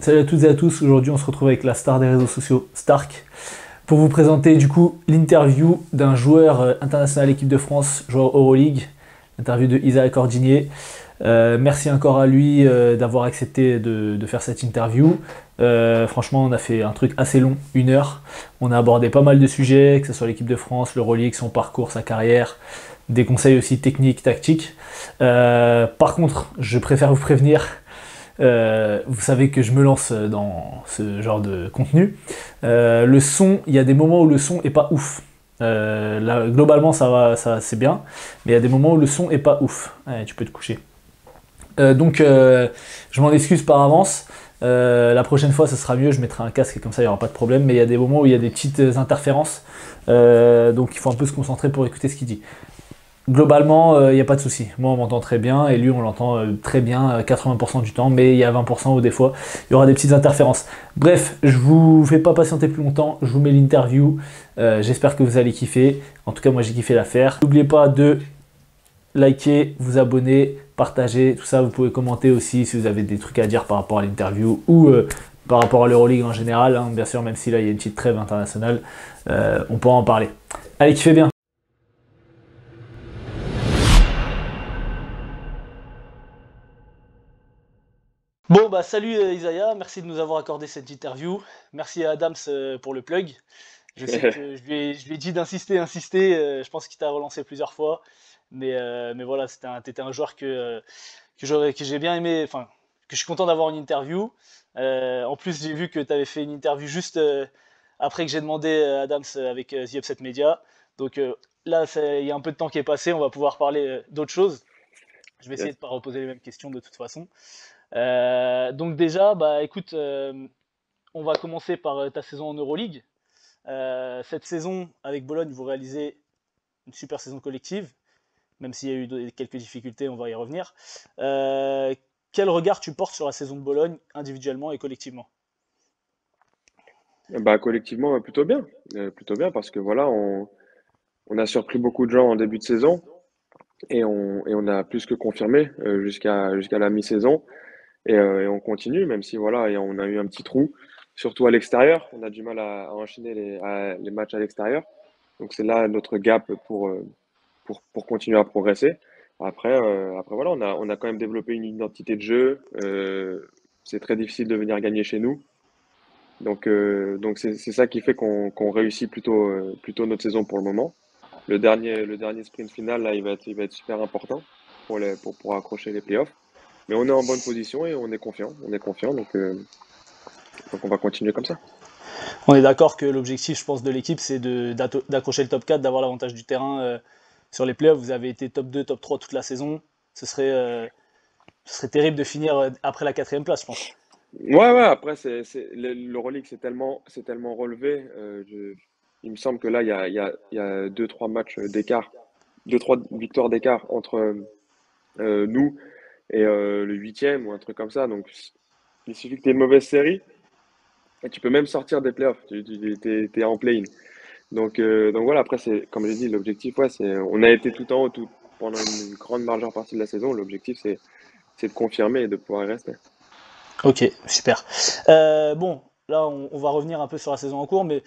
Salut à toutes et à tous, aujourd'hui on se retrouve avec la star des réseaux sociaux, Stark, pour vous présenter du coup l'interview d'un joueur international équipe de France, joueur Euroleague, l'interview de Isaiah Cordinier. Merci encore à lui d'avoir accepté de faire cette interview. Franchement, on a fait un truc assez long, 1 heure. On a abordé pas mal de sujets, que ce soit l'équipe de France, l'Euroleague, son parcours, sa carrière, des conseils aussi techniques, tactiques. Par contre, je préfère vous prévenir, vous savez que je me lance dans ce genre de contenu. Le son, il y a des moments où le son est pas ouf. Là, globalement, ça va, ça, c'est bien, mais il y a des moments où le son est pas ouf. Ouais, tu peux te coucher. Je m'en excuse par avance. La prochaine fois, ce sera mieux. Je mettrai un casque et comme ça, il n'y aura pas de problème. Mais il y a des moments où il y a des petites interférences. Donc, il faut un peu se concentrer pour écouter ce qu'il dit. Globalement, il n'y a pas de souci. Moi, on m'entend très bien et lui, on l'entend très bien 80% du temps, mais il y a 20% où des fois, il y aura des petites interférences. Bref, je vous fais pas patienter plus longtemps. Je vous mets l'interview. J'espère que vous allez kiffer. En tout cas, moi, j'ai kiffé la faire. N'oubliez pas de liker, vous abonner, partager, tout ça. Vous pouvez commenter aussi si vous avez des trucs à dire par rapport à l'interview ou par rapport à l'Euroleague en général. Hein, bien sûr, même si là, il y a une petite trêve internationale, on pourra en parler. Allez, kiffez bien. Bon, bah salut Isaiah, merci de nous avoir accordé cette interview. Merci à Adams pour le plug. Je sais que je lui ai dit d'insister, je pense qu'il t'a relancé plusieurs fois. Mais voilà, t'étais un joueur que j'ai bien aimé, enfin, que je suis content d'avoir une interview. En plus, j'ai vu que tu avais fait une interview juste après que j'ai demandé à Adams avec The Upset Media. Donc là, il y a un peu de temps qui est passé, on va pouvoir parler d'autres choses. Je vais essayer Yes. de ne pas reposer les mêmes questions de toute façon. Donc déjà, bah écoute, on va commencer par ta saison en Euroleague. Cette saison, avec Bologne, vous réalisez une super saison collective, même s'il y a eu quelques difficultés, on va y revenir. Quel regard tu portes sur la saison de Bologne, individuellement et collectivement? Bah, collectivement, plutôt bien parce que voilà, on a surpris beaucoup de gens en début de saison et on a plus que confirmé jusqu'à la mi-saison et on continue, même si voilà, et on a eu un petit trou, surtout à l'extérieur. On a du mal à enchaîner les matchs à l'extérieur. Donc c'est là notre gap pour continuer à progresser. Après voilà, on a quand même développé une identité de jeu. C'est très difficile de venir gagner chez nous. Donc c'est ça qui fait qu'on réussit plutôt notre saison pour le moment. Le dernier sprint final, là, il va être super important pour accrocher les playoffs. Mais on est en bonne position et on est confiant. On est confiant, donc on va continuer comme ça. On est d'accord que l'objectif, je pense, de l'équipe, c'est d'accrocher le top 4, d'avoir l'avantage du terrain sur les playoffs. Vous avez été top 2, top 3 toute la saison. Ce serait terrible de finir après la quatrième place, je pense. Ouais, après, l'Euroleague, c'est tellement relevé. Il me semble que là, il y a 2, 3 matchs d'écart, 2, 3 victoires d'écart entre nous et le huitième ou un truc comme ça. Donc, il suffit que tu aies une mauvaise série et tu peux même sortir des playoffs. T'es en play-in. Donc voilà, après, comme j'ai dit, l'objectif, ouais, on a été tout en haut pendant une grande majeure partie de la saison. L'objectif, c'est de confirmer et de pouvoir y rester. Ok, super. Bon, là, on va revenir un peu sur la saison en cours, mais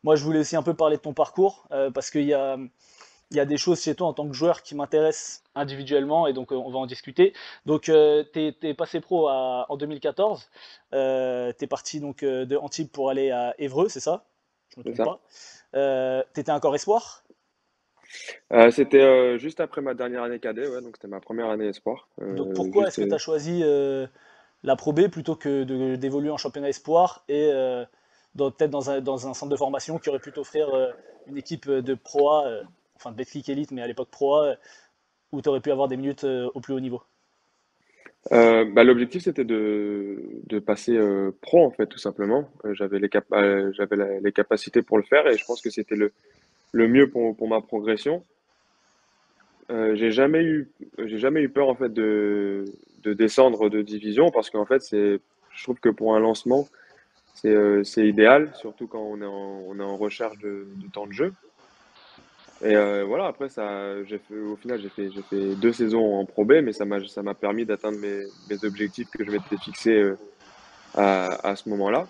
moi, je voulais aussi un peu parler de ton parcours, parce qu'il y a des choses chez toi en tant que joueur qui m'intéressent individuellement, et donc on va en discuter. Donc, t'es passé pro en 2014, t'es parti donc de Antibes pour aller à Évreux, c'est ça? Je me C'est trompe ça? pas. T'étais encore espoir? C'était juste après ma dernière année cadet, ouais, donc c'était ma première année espoir. Donc, pourquoi est-ce que tu as choisi la Pro B plutôt que d'évoluer en championnat espoir et peut-être dans un centre de formation qui aurait pu t'offrir une équipe de Pro A, enfin de Betclic Elite, mais à l'époque Pro A, où tu aurais pu avoir des minutes au plus haut niveau. Bah, l'objectif, c'était de passer pro, en fait, tout simplement. Les capacités pour le faire et je pense que c'était le mieux pour ma progression. J'ai jamais eu peur, en fait, de descendre de division parce qu'en fait, je trouve que pour un lancement, c'est idéal, surtout quand on est en recherche de temps de jeu. Et voilà, après, au final, j'ai fait 2 saisons en Pro B, mais ça m'a permis d'atteindre mes objectifs que je m'étais fixés à ce moment-là.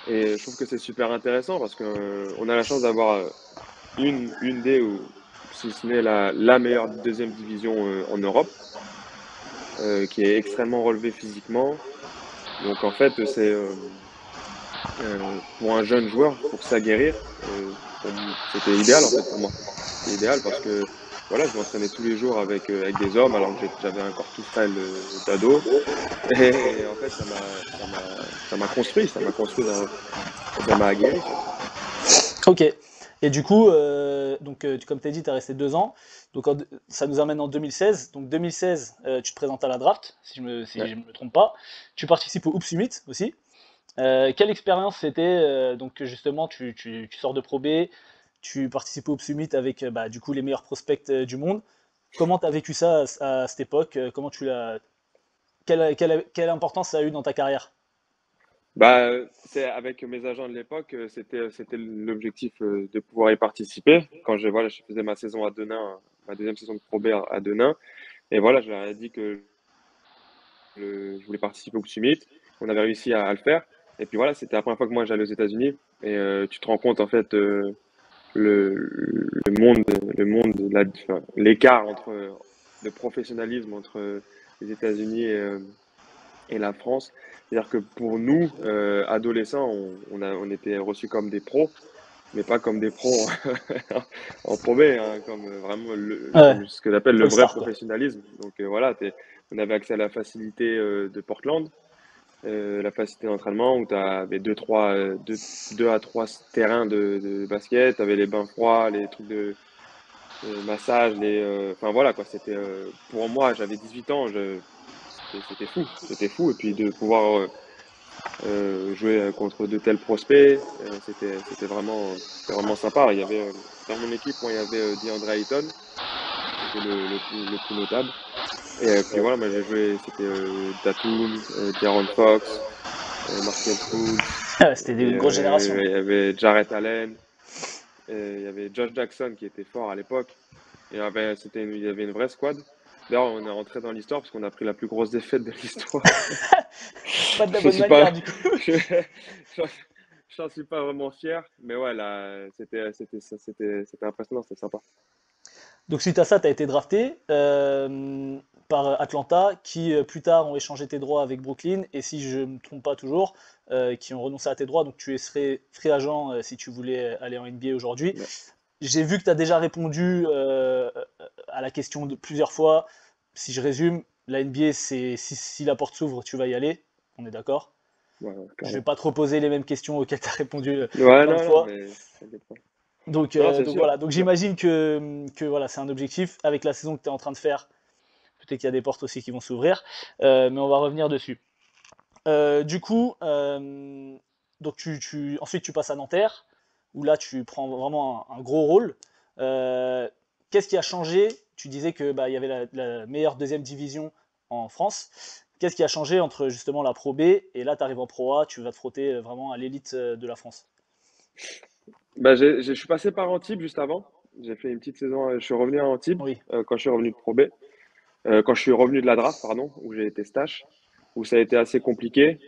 Et je trouve que c'est super intéressant parce qu'on a la chance d'avoir une des, ou si ce n'est la meilleure deuxième division en Europe, qui est extrêmement relevée physiquement. Donc en fait, pour un jeune joueur, pour s'aguerrir, c'était idéal en fait pour moi. C'était idéal parce que voilà, je m'entraînais tous les jours avec des hommes alors que j'avais un corps tout frêle d'ado. Et en fait, ça m'a construit, ça m'a aguerri surtout. Ok. Et du coup, comme tu as dit, tu as resté 2 ans. Donc ça nous amène en 2016. Donc 2016, tu te présentes à la draft, si Ouais. je me trompe pas. Tu participes au Hoop Summit aussi. Quelle expérience c'était donc justement tu sors de Pro B, tu participes au Hoop Summit avec bah, du coup les meilleurs prospects du monde. Comment tu as vécu ça à cette époque? Comment tu l'as quelle importance ça a eu dans ta carrière? Bah, c'est avec mes agents de l'époque, c'était l'objectif de pouvoir y participer. Quand voilà, je faisais ma saison à Denain, ma deuxième saison de Pro B à Denain, et voilà, je leur ai dit que je voulais participer au Summit. On avait réussi à le faire. Et puis voilà, c'était la première fois que moi j'allais aux États-Unis. Et tu te rends compte en fait le monde, enfin, l'écart entre le professionnalisme entre les États-Unis et la France. C'est-à-dire que pour nous, adolescents, on était reçus comme des pros, mais pas comme des pros en Pro B, hein, comme vraiment Ouais, comme ce que j'appelle le vrai All-Star quoi. professionnalisme. Donc voilà, on avait accès à la facilité de Portland, la facilité d'entraînement où tu avais deux à trois terrains de basket, tu avais les bains froids, les trucs de massage, enfin voilà quoi, c'était pour moi, j'avais 18 ans, c'était fou. Et puis de pouvoir jouer contre de tels prospects, c'était vraiment sympa. Il y avait dans mon équipe, moi, il y avait DeAndre Ayton, c'était le plus notable. Et puis voilà, moi j'ai joué, c'était Tatum, De'Aaron Fox, Markel Fultz, C'était une grosse génération. il y avait Jarrett Allen, il y avait Josh Jackson qui était fort à l'époque. Il y avait une vraie squad. D'ailleurs, on est rentré dans l'histoire parce qu'on a pris la plus grosse défaite de l'histoire. Pas de la Je bonne suis pas, manière du coup. je, j'en j'en suis pas vraiment fier, mais ouais, là, c'était impressionnant, c'était sympa. Donc suite à ça, tu as été drafté par Atlanta, qui plus tard ont échangé tes droits avec Brooklyn, et si je ne me trompe pas toujours, qui ont renoncé à tes droits, donc tu es free agent si tu voulais aller en NBA aujourd'hui. Ouais, J'ai vu que tu as déjà répondu à la question plusieurs fois. Si je résume, la NBA, c'est si la porte s'ouvre, tu vas y aller. On est d'accord? ouais, Je vais clairement. pas te reposer les mêmes questions auxquelles tu as répondu Ouais, plein de non, non, fois. mais t'inquiète pas. Donc, Non, euh, c'est donc sûr, voilà, donc c'est sûr. j'imagine que voilà, c'est un objectif. Avec la saison que tu es en train de faire, peut-être qu'il y a des portes aussi qui vont s'ouvrir, mais on va revenir dessus. Du coup, donc ensuite tu passes à Nanterre, où là tu prends vraiment un gros rôle. Euh, Qu'est-ce qui a changé? Tu disais que bah, il y avait la meilleure deuxième division en France. Qu'est-ce qui a changé entre justement la Pro B et là tu arrives en Pro A, tu vas te frotter vraiment à l'élite de la France? Bah, je suis passé par Antibes juste avant. J'ai fait une petite saison, je suis revenu à Antibes Oui. quand je suis revenu de Pro B. Quand je suis revenu de la draft, pardon, où j'ai été stash, où ça a été assez compliqué.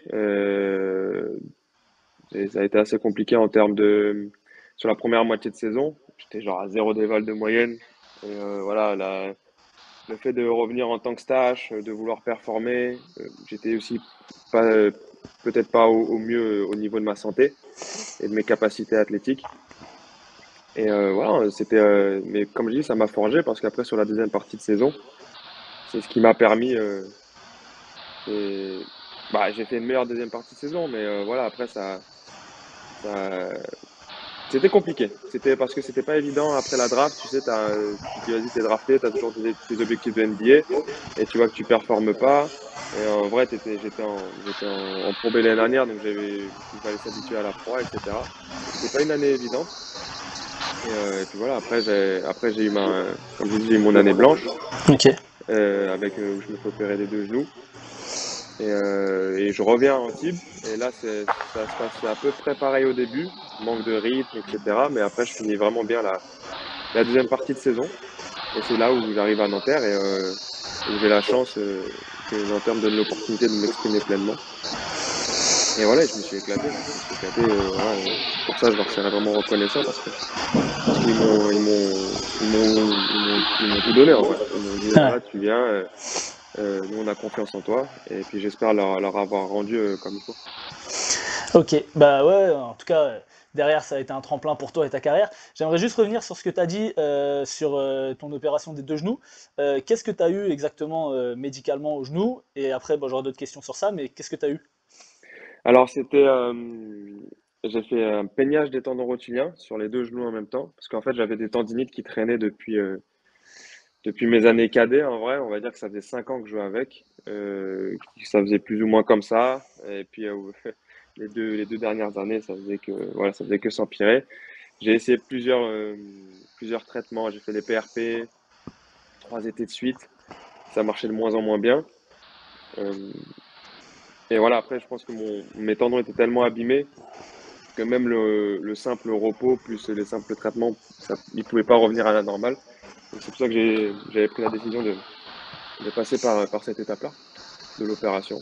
Et ça a été assez compliqué en termes de. Sur la première moitié de saison, j'étais genre à 0 déval de moyenne. Et voilà, le fait de revenir en tant que stash, de vouloir performer, j'étais aussi pas, peut-être pas au mieux au niveau de ma santé et de mes capacités athlétiques. Et voilà, mais comme je dis, ça m'a forgé parce qu'après, sur la deuxième partie de saison, c'est ce qui m'a permis. Et, bah, j'ai fait une meilleure deuxième partie de saison, mais voilà, après, ça, c'était compliqué. C'était parce que c'était pas évident après la draft. Tu sais, tu te dis, vas-y, t'es drafté, t'as toujours tes objectifs de NBA et tu vois que tu performes pas. Et en vrai, j'étais en Pro B l'année dernière, donc il fallait s'habituer à la Pro A, etc. Donc c'était pas une année évidente. Et puis voilà, après j'ai eu comme j'ai dit, j'ai eu mon année blanche, Ok. où je me fais opérer des deux genoux. Et je reviens à Antibes. Et là, ça se passe à peu près pareil au début, manque de rythme, etc. Mais après, je finis vraiment bien la deuxième partie de saison. Et c'est là où j'arrive à Nanterre et où j'ai la chance que Nanterre me donne l'opportunité de m'exprimer pleinement. Et voilà, je me suis éclaté. Je me suis éclaté. Voilà, pour ça, je leur serais vraiment reconnaissant parce qu'ils m'ont tout donné en vrai. Ils m'ont dit Ouais. voilà, tu viens, nous on a confiance en toi et puis j'espère leur avoir rendu comme il faut. Ok, bah ouais, en tout cas, derrière, ça a été un tremplin pour toi et ta carrière. J'aimerais juste revenir sur ce que tu as dit sur ton opération des deux genoux. Qu'est-ce que tu as eu exactement médicalement au genou? Et après, bon, j'aurai d'autres questions sur ça, mais qu'est-ce que tu as eu? Alors j'ai fait un peignage des tendons rotuliens sur les deux genoux en même temps parce qu'en fait j'avais des tendinites qui traînaient depuis mes années cadets, en vrai, on va dire que ça faisait 5 ans que je jouais avec. Ça faisait plus ou moins comme ça. Et puis les deux dernières années, ça faisait que s'empirer. J'ai essayé plusieurs traitements. J'ai fait des PRP 3 étés de suite. Ça marchait de moins en moins bien. Euh, et voilà, après, je pense que mes tendons étaient tellement abîmés que même le simple repos plus les simples traitements, ils ne pouvaient pas revenir à la normale. Donc c'est pour ça que j'avais pris la décision de passer par cette étape-là de l'opération.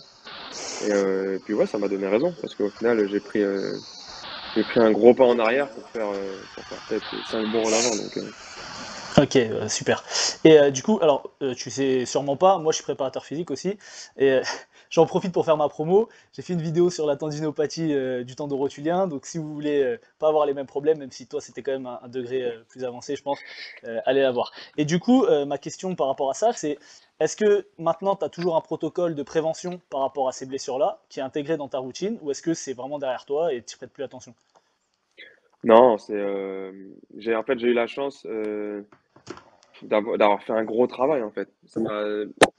Et puis ouais, ça m'a donné raison parce qu'au final, j'ai pris un gros pas en arrière pour faire peut-être 5 bons en avant. Donc, Ok, super. Et du coup, alors, tu sais sûrement pas, moi je suis préparateur physique aussi, et j'en profite pour faire ma promo. J'ai fait une vidéo sur la tendinopathie du tendon rotulien, donc si vous voulez pas avoir les mêmes problèmes, même si toi c'était quand même un degré plus avancé, je pense, allez la voir. Et du coup, ma question par rapport à ça, c'est est-ce que maintenant tu as toujours un protocole de prévention par rapport à ces blessures-là qui est intégré dans ta routine, ou est-ce que c'est vraiment derrière toi et tu prêtes plus attention? non, j'ai eu la chance d'avoir fait un gros travail en fait.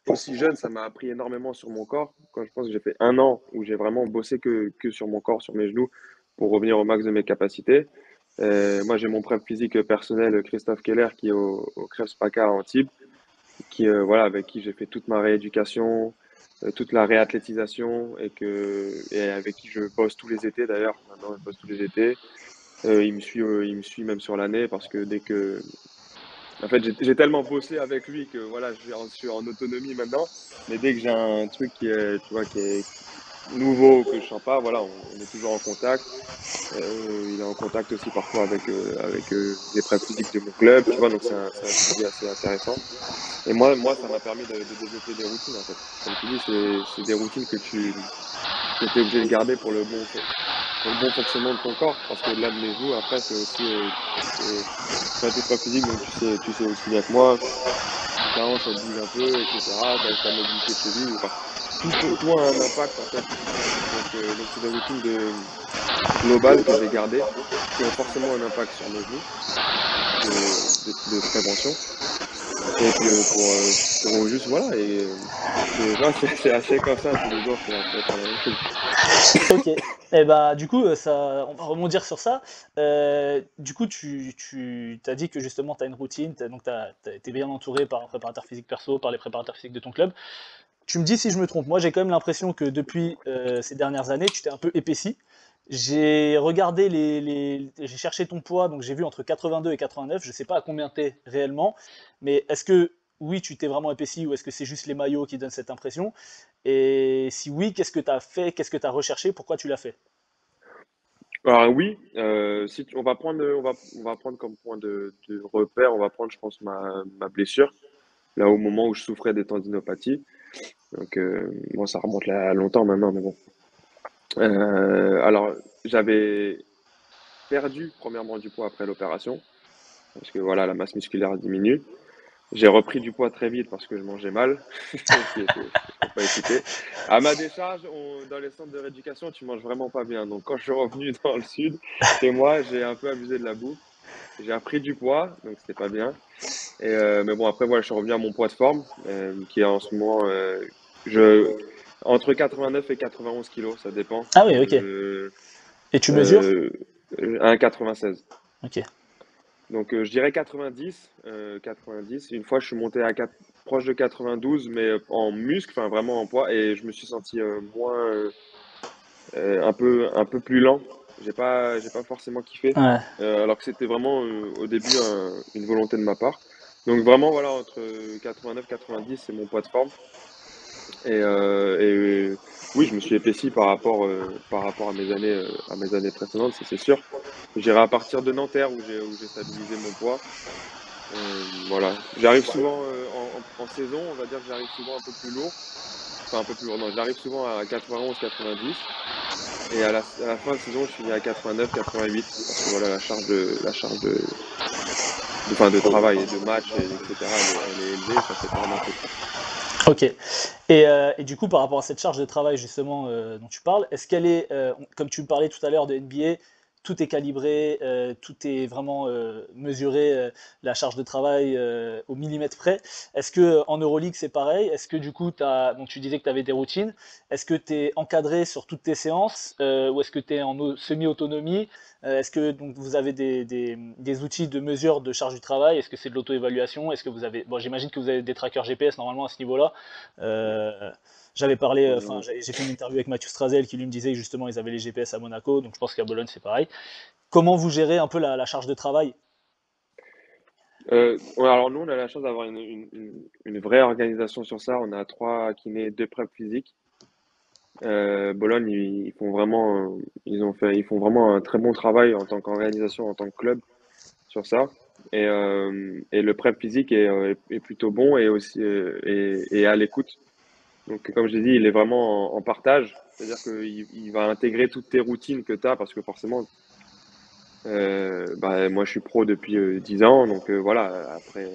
Aussi jeune, ça m'a appris énormément sur mon corps. Quand je pense que j'ai fait 1 an où j'ai vraiment bossé que sur mon corps, sur mes genoux, pour revenir au max de mes capacités. Moi, j'ai mon prep physique personnel, Christophe Keller, qui est au Crèves PACA à Antibes, voilà, avec qui j'ai fait toute ma rééducation, toute la réathlétisation et avec qui je bosse tous les étés d'ailleurs. Maintenant, je bosse tous les étés. Il me suit même sur l'année parce que en fait, j'ai tellement bossé avec lui que voilà, je suis en autonomie maintenant. Mais dès que j'ai un truc tu vois, qui est nouveau ou que je sens pas, voilà, on est toujours en contact. Il est en contact aussi parfois avec les prépa physiques de mon club, tu vois, donc c'est un suivi assez intéressant. Et moi, ça m'a permis de développer des routines, en fait. Comme tu dis, c'est des routines que tu es obligé de garder pour le bon fonctionnement de ton corps. Parce qu'au-delà de mes genoux, après, c'est aussi, toi, t'es pas physique, donc tu sais aussi bien que moi, si ta hanche, elle bouge un peu, etc., ta mobilité de cheville, enfin, tout a un impact, en fait. Donc c'est des routines globales que j'ai gardées, qui ont forcément un impact sur mes genoux, de prévention. Et puis pour juste, voilà, ouais, c'est assez comme ça, tous les jours, c'est à peu près la même chose. Ok. Et bah du coup, on va rebondir sur ça. Du coup, tu t'as dit que justement tu as une routine, donc t'es bien entouré par un préparateur physique perso, par les préparateurs physiques de ton club. Tu me dis si je me trompe. Moi, j'ai quand même l'impression que depuis ces dernières années, tu t'es un peu épaissi. J'ai regardé j'ai cherché ton poids, donc j'ai vu entre 82 et 89. Je sais pas à combien t'es réellement, mais est-ce que oui, tu t'es vraiment épaissi ou est-ce que c'est juste les maillots qui donnent cette impression? Et si oui, qu'est-ce que tu as fait? Qu'est-ce que tu as recherché? Pourquoi tu l'as fait? Alors oui, si on va prendre comme point de repère, on va prendre, je pense, ma blessure, là au moment où je souffrais des tendinopathies. Donc bon, ça remonte là à longtemps maintenant, mais bon. Alors j'avais perdu premièrement du poids après l'opération, parce que voilà, la masse musculaire diminue. J'ai repris du poids très vite parce que je mangeais mal, faut pas écouter. À ma décharge, dans les centres de rééducation, tu manges vraiment pas bien. Donc quand je suis revenu dans le sud, chez moi, j'ai un peu abusé de la bouffe. J'ai repris du poids, donc c'était pas bien. Mais bon, après, voilà, je suis revenu à mon poids de forme, qui est en ce moment, je, entre 89 et 91 kilos, ça dépend. Ah oui, ok. Et tu mesures? Euh, 1,96. Ok. Donc je dirais 90, 90. Une fois, je suis monté proche de 92, mais en muscle, enfin vraiment en poids, et je me suis senti un peu plus lent. J'ai pas forcément kiffé, Ouais. alors que c'était vraiment au début une volonté de ma part. Donc vraiment, voilà, entre 89 90, c'est mon poids de forme. Et Oui, je me suis épaissi par rapport à mes années précédentes, ça c'est sûr. J'irai à partir de Nanterre où j'ai stabilisé mon poids. Voilà, j'arrive souvent en saison, on va dire que j'arrive souvent un peu plus lourd. Enfin, un peu plus lourd, non, j'arrive souvent à 91-90. Et à la fin de saison, je finis à 89-88 parce que voilà, la charge enfin, de travail et de match, etc., elle est élevée et ça s'étend un peu. Ok. Et du coup, par rapport à cette charge de travail justement dont tu parles, est-ce qu'elle est, comme tu me parlais tout à l'heure de NBA, tout est calibré, tout est vraiment mesuré, la charge de travail au millimètre près. Est-ce que en Euroleague c'est pareil? Est-ce que du coup, donc tu disais que tu avais des routines. Est-ce que tu es encadré sur toutes tes séances ou est-ce que tu es en semi-autonomie? Est-ce que donc, vous avez des outils de mesure de charge du travail? Est-ce que c'est de l'auto-évaluation? Est-ce que vous avez, bon, j'imagine que vous avez des trackers GPS normalement à ce niveau-là. Euh, J'avais parlé, enfin, Euh, j'ai fait une interview avec Mathieu Strazel qui lui me disait que justement ils avaient les GPS à Monaco, donc je pense qu'à Bologne c'est pareil. Comment vous gérez un peu la charge de travail? ouais, alors nous, on a la chance d'avoir une vraie organisation sur ça. On a 3 kinés, 2 prep physiques. Bologne, ils font vraiment, ils font vraiment un très bon travail en tant qu'organisation, en tant que club sur ça. Et le prep physique est plutôt bon et aussi et à l'écoute. Donc, comme je l'ai dit, il est vraiment en partage. C'est-à-dire qu'il va intégrer toutes tes routines que tu as parce que forcément, bah, moi, je suis pro depuis 10 ans. Donc, voilà, après,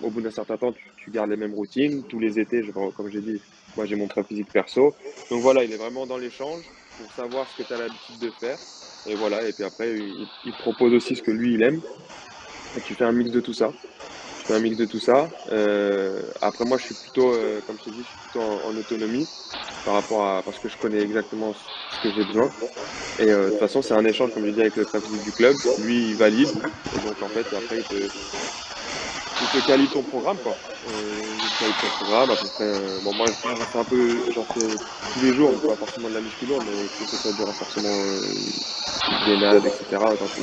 au bout d'un certain temps, tu gardes les mêmes routines. Tous les étés, comme j'ai dit, moi, j'ai mon prep physique perso. Donc, voilà, il est vraiment dans l'échange pour savoir ce que tu as l'habitude de faire. Et voilà, et puis après, il propose aussi ce que lui, il aime. Et tu fais un mix de tout ça. Tu fais un mix de tout ça. Après, moi, je suis plutôt, comme je t'ai dit, je suis plutôt en autonomie parce que je connais exactement ce que j'ai besoin. Et de toute façon, c'est un échange, comme j'ai dit, avec le président du club. Lui, il valide. Et donc, en fait, après, il te calibre ton programme, quoi. Il te calibre ton programme à peu près. Bon, moi, j'en fais tous les jours, mais pas forcément de la muscu lourde, mais que ce soit du renforcement gainade, etc.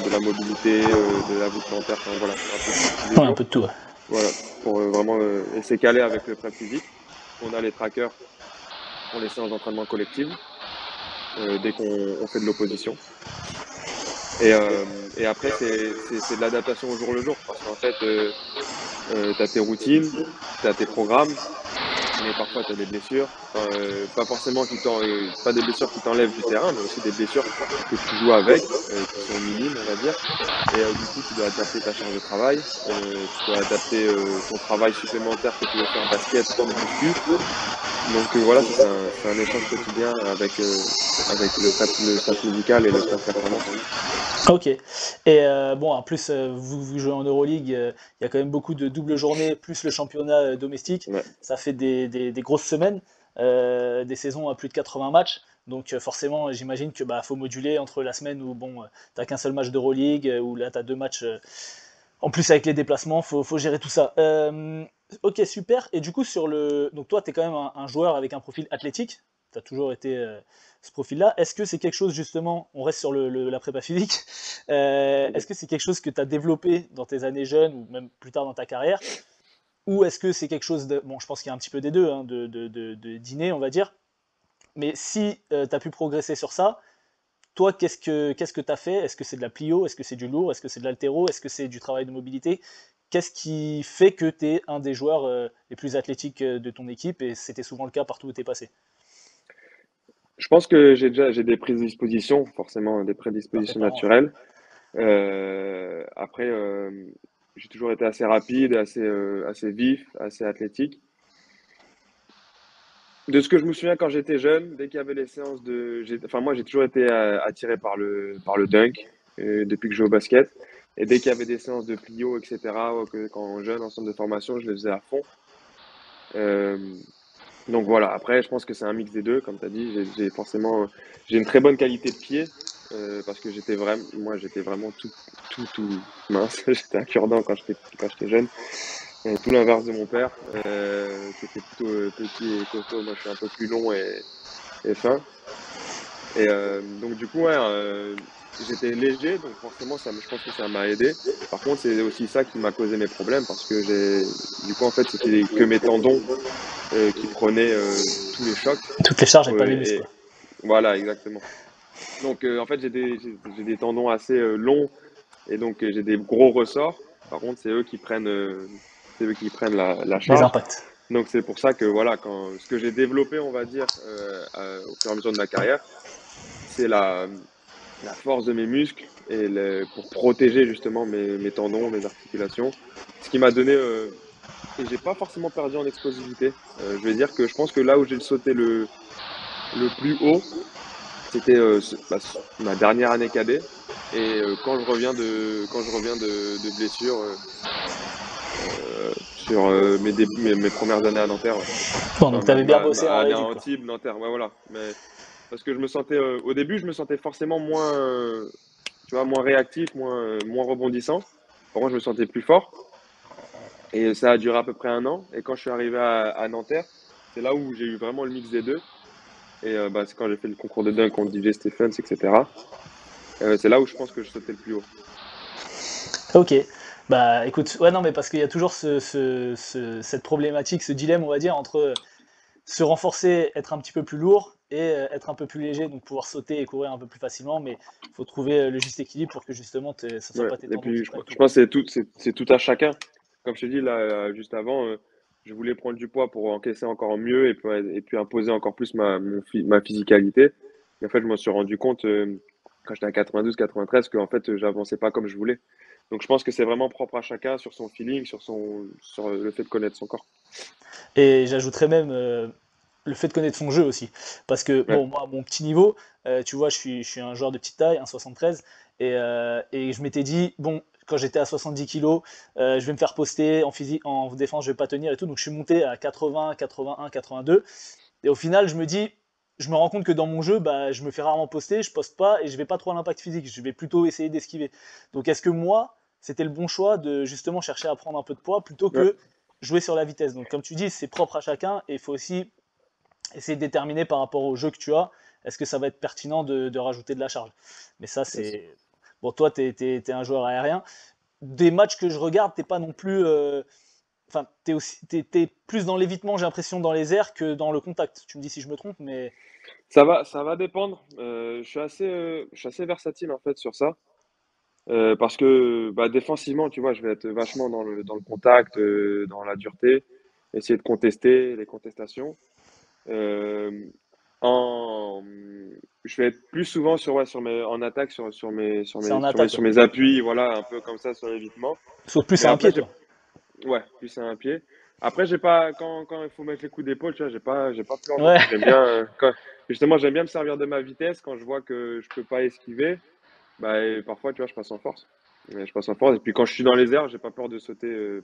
De la mobilité, de la voûte plantaire, enfin voilà, un peu de tout tous les Ouais, un jours. peu de tout. Ouais. Voilà, pour vraiment. Et c'est calé avec le prep physique. On a les trackers pour les séances d'entraînement collectives, dès qu'on fait de l'opposition. Et après, c'est de l'adaptation au jour le jour, parce qu'en fait, tu as tes routines, tu as tes programmes, mais parfois tu as des blessures, enfin, pas des blessures qui t'enlèvent du terrain, mais aussi des blessures que tu joues avec, qui sont minimes, on va dire. Et du coup, tu dois adapter ta charge de travail, tu dois adapter ton travail supplémentaire que tu veux faire basket ou muscu. Donc voilà, ça c'est un échange quotidien avec le staff médical et le staff performance. Ok. Et bon, en plus, vous jouez en Euroleague, il y a quand même beaucoup de doubles journées, plus le championnat domestique. Ouais. Ça fait des grosses semaines, des saisons à plus de 80 matchs. Donc forcément, j'imagine que bah, faut moduler entre la semaine où bon, t'as qu'un seul match d'Euroleague, où là t'as deux matchs. En plus avec les déplacements, faut gérer tout ça. Ok, super. Et du coup, donc toi, tu es quand même un joueur avec un profil athlétique. Tu as toujours été ce profil-là. Est-ce que c'est quelque chose, justement, on reste sur la prépa physique, est-ce que c'est quelque chose que tu as développé dans tes années jeunes ou même plus tard dans ta carrière? Ou est-ce que c'est quelque chose de... Bon, je pense qu'il y a un petit peu des deux, hein, de dîner, on va dire. Mais si tu as pu progresser sur ça, toi, qu'est-ce que tu as fait? Est-ce que c'est de la plio? Est-ce que c'est du lourd? Est-ce que c'est de l'haltéro? Est-ce que c'est du travail de mobilité? Qu'est-ce qui fait que tu es un des joueurs les plus athlétiques de ton équipe? Et c'était souvent le cas partout où tu es passé. Je pense que j'ai des prédispositions, forcément des Parfait, prédispositions parent. naturelles. Après, j'ai toujours été assez rapide, assez vif, assez athlétique. De ce que je me souviens quand j'étais jeune, dès qu'il y avait les séances enfin moi j'ai toujours été attiré par le dunk depuis que je joue au basket. Et dès qu'il y avait des séances de plio, etc., quand jeune en centre de formation, je les faisais à fond. Euh, Donc voilà, après, je pense que c'est un mix des deux, comme tu as dit. J'ai une très bonne qualité de pied parce que moi, j'étais vraiment tout mince. J'étais un cure-dent quand j'étais jeune. Tout l'inverse de mon père, qui était plutôt petit et costaud. Moi, je suis un peu plus long et fin. Et donc, du coup, ouais, j'étais léger, donc forcément, je pense que ça m'a aidé. Par contre, c'est aussi ça qui m'a causé mes problèmes parce que du coup, en fait, c'était que mes tendons qui prenaient tous les chocs. Toutes les charges et pas les muscles, Et quoi. voilà, exactement. Donc, en fait, j'ai des tendons assez longs et donc j'ai des gros ressorts. Par contre, c'est eux qui prennent la Les charge. impacts. Donc, c'est pour ça que voilà, ce que j'ai développé, on va dire, au fur et à mesure de ma carrière, c'est la force de mes muscles pour protéger justement mes tendons, mes articulations. Ce qui m'a donné, et j'ai pas forcément perdu en explosivité. Je vais dire que je pense que là où j'ai sauté le plus haut, c'était ma dernière année cadet. Et quand je reviens de blessure sur mes premières années à Nanterre, ouais. Bon, donc Enfin, t'avais bien bossé en année à réduc, quoi. Antibes, Nanterre, ouais, voilà. Mais parce que au début, je me sentais forcément moins, tu vois, moins réactif, moins rebondissant. Par contre, je me sentais plus fort. Et ça a duré à peu près un an. Et quand je suis arrivé à Nanterre, c'est là où j'ai eu vraiment le mix des deux. Et c'est quand j'ai fait le concours de dunk contre DJ Stephens, etc. C'est là où je pense que je sautais le plus haut. Ok. Bah écoute, ouais, non, mais parce qu'il y a toujours cette problématique, ce dilemme, on va dire, entre se renforcer, être un petit peu plus lourd et être un peu plus léger, donc pouvoir sauter et courir un peu plus facilement, mais il faut trouver le juste équilibre pour que justement ça soit Ouais. pas tes Et tendons qui puis, je, prennent tout, je quoi. pense que c'est tout à chacun. Comme je t'ai dit là, juste avant, je voulais prendre du poids pour encaisser encore mieux et puis imposer encore plus ma physicalité. Et en fait, je m'en suis rendu compte quand j'étais à 92-93 qu'en fait, j'avançais pas comme je voulais. Donc, je pense que c'est vraiment propre à chacun sur son feeling, sur le fait de connaître son corps. Et j'ajouterais même le fait de connaître son jeu aussi. Parce que, Ouais. bon, moi, à mon petit niveau, tu vois, je suis un joueur de petite taille, 1,73, et je m'étais dit, bon, quand j'étais à 70 kilos, je vais me faire poster en physique, en défense, je vais pas tenir et tout. Donc je suis monté à 80, 81, 82. Et au final, je me rends compte que dans mon jeu, bah, je me fais rarement poster, je poste pas et je vais pas trop à l'impact physique. Je vais plutôt essayer d'esquiver. Donc est-ce que moi, c'était le bon choix de justement chercher à prendre un peu de poids plutôt Ouais. que jouer sur la vitesse? Donc comme tu dis, c'est propre à chacun et il faut aussi essayer de déterminer par rapport au jeu que tu as, est-ce que ça va être pertinent de rajouter de la charge. Mais ça, Yes. c'est... Bon, toi, t'es un joueur aérien. Des matchs que je regarde, t'es pas non plus... Enfin, t'es plus dans l'évitement, j'ai l'impression, dans les airs que dans le contact. Tu me dis si je me trompe, mais... Ça va dépendre. Je suis assez versatile en fait sur ça. Parce que défensivement, tu vois, je vais être vachement dans le contact, dans la dureté, essayer de contester les contestations. Euh, en, je vais être plus souvent en attaque C'est en attaque, sur ouais. mes appuis, voilà, un peu comme ça sur l'évitement. Sauf plus Mais à un après, pied, toi. ouais, plus à un pied. Après, j'ai pas, quand il faut mettre les coups d'épaule, tu vois, j'ai pas plus envie. Ouais. Justement, j'aime bien me servir de ma vitesse quand je vois que je peux pas esquiver. Et parfois, tu vois, je passe en force. Je passe en force. Et puis quand je suis dans les airs, j'ai pas peur de sauter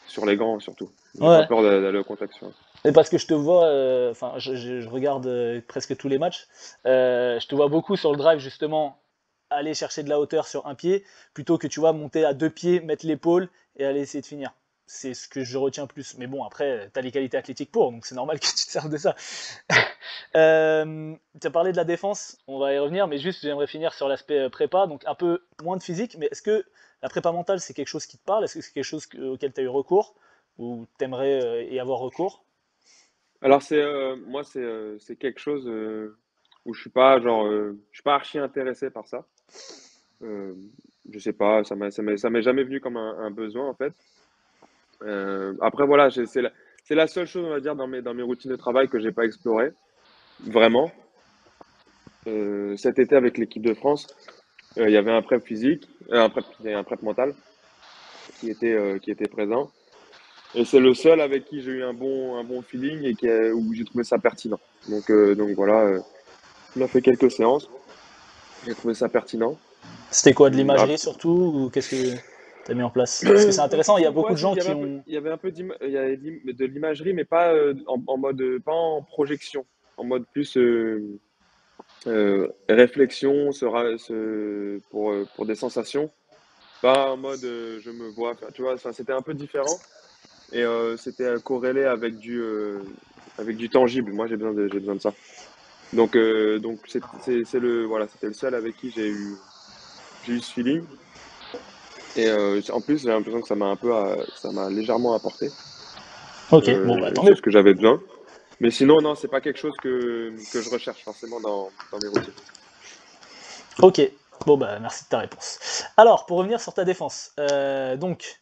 sur les grands surtout. J'ai pas Ouais. peur d'aller au contact sur eux. Et parce que je te vois, enfin, je regarde presque tous les matchs, je te vois beaucoup sur le drive, justement, aller chercher de la hauteur sur un pied, plutôt que tu vois monter à deux pieds, mettre l'épaule et aller essayer de finir. C'est ce que je retiens plus. Mais bon, après, tu as les qualités athlétiques pour, donc c'est normal que tu te serves de ça. Tu as parlé de la défense, on va y revenir, mais juste j'aimerais finir sur l'aspect prépa, donc un peu moins de physique, mais est-ce que la prépa mentale c'est quelque chose qui te parle? Est-ce que c'est quelque chose auquel tu as eu recours ou t'aimerais y avoir recours? Alors moi c'est quelque chose où je suis pas archi intéressé par ça. Euh, je sais pas, ça m'est jamais venu comme un besoin en fait. Après voilà, c'est la seule chose on va dire dans mes routines de travail que j'ai pas exploré vraiment. Cet été avec l'équipe de France, il y avait un prep physique, un prep mental qui était présent. Et c'est le seul avec qui j'ai eu un bon feeling et où j'ai trouvé ça pertinent. Donc voilà, on a fait quelques séances, j'ai trouvé ça pertinent. C'était quoi, de Ah, l'imagerie surtout, ou qu'est-ce que tu as mis en place? Parce que c'est pas intéressant, il y a forcément, beaucoup ouais, de gens il y avait qui un peu, ont... il y avait un peu de l'imagerie, mais pas en mode, pas en projection, en mode plus réflexion, pour des sensations, pas en mode je me vois, enfin, tu vois, enfin, c'était un peu différent. Et c'était corrélé avec du tangible. Moi, j'ai besoin de ça. Donc voilà, c'était le seul avec qui j'ai eu ce feeling. Et en plus, j'ai l'impression que ça m'a légèrement apporté. Ok, bon, bah tant C'est mieux. ce que j'avais besoin. Mais sinon, non, c'est pas quelque chose que je recherche forcément dans mes routines. Ok, bon, bah merci de ta réponse. Alors, pour revenir sur ta défense, donc,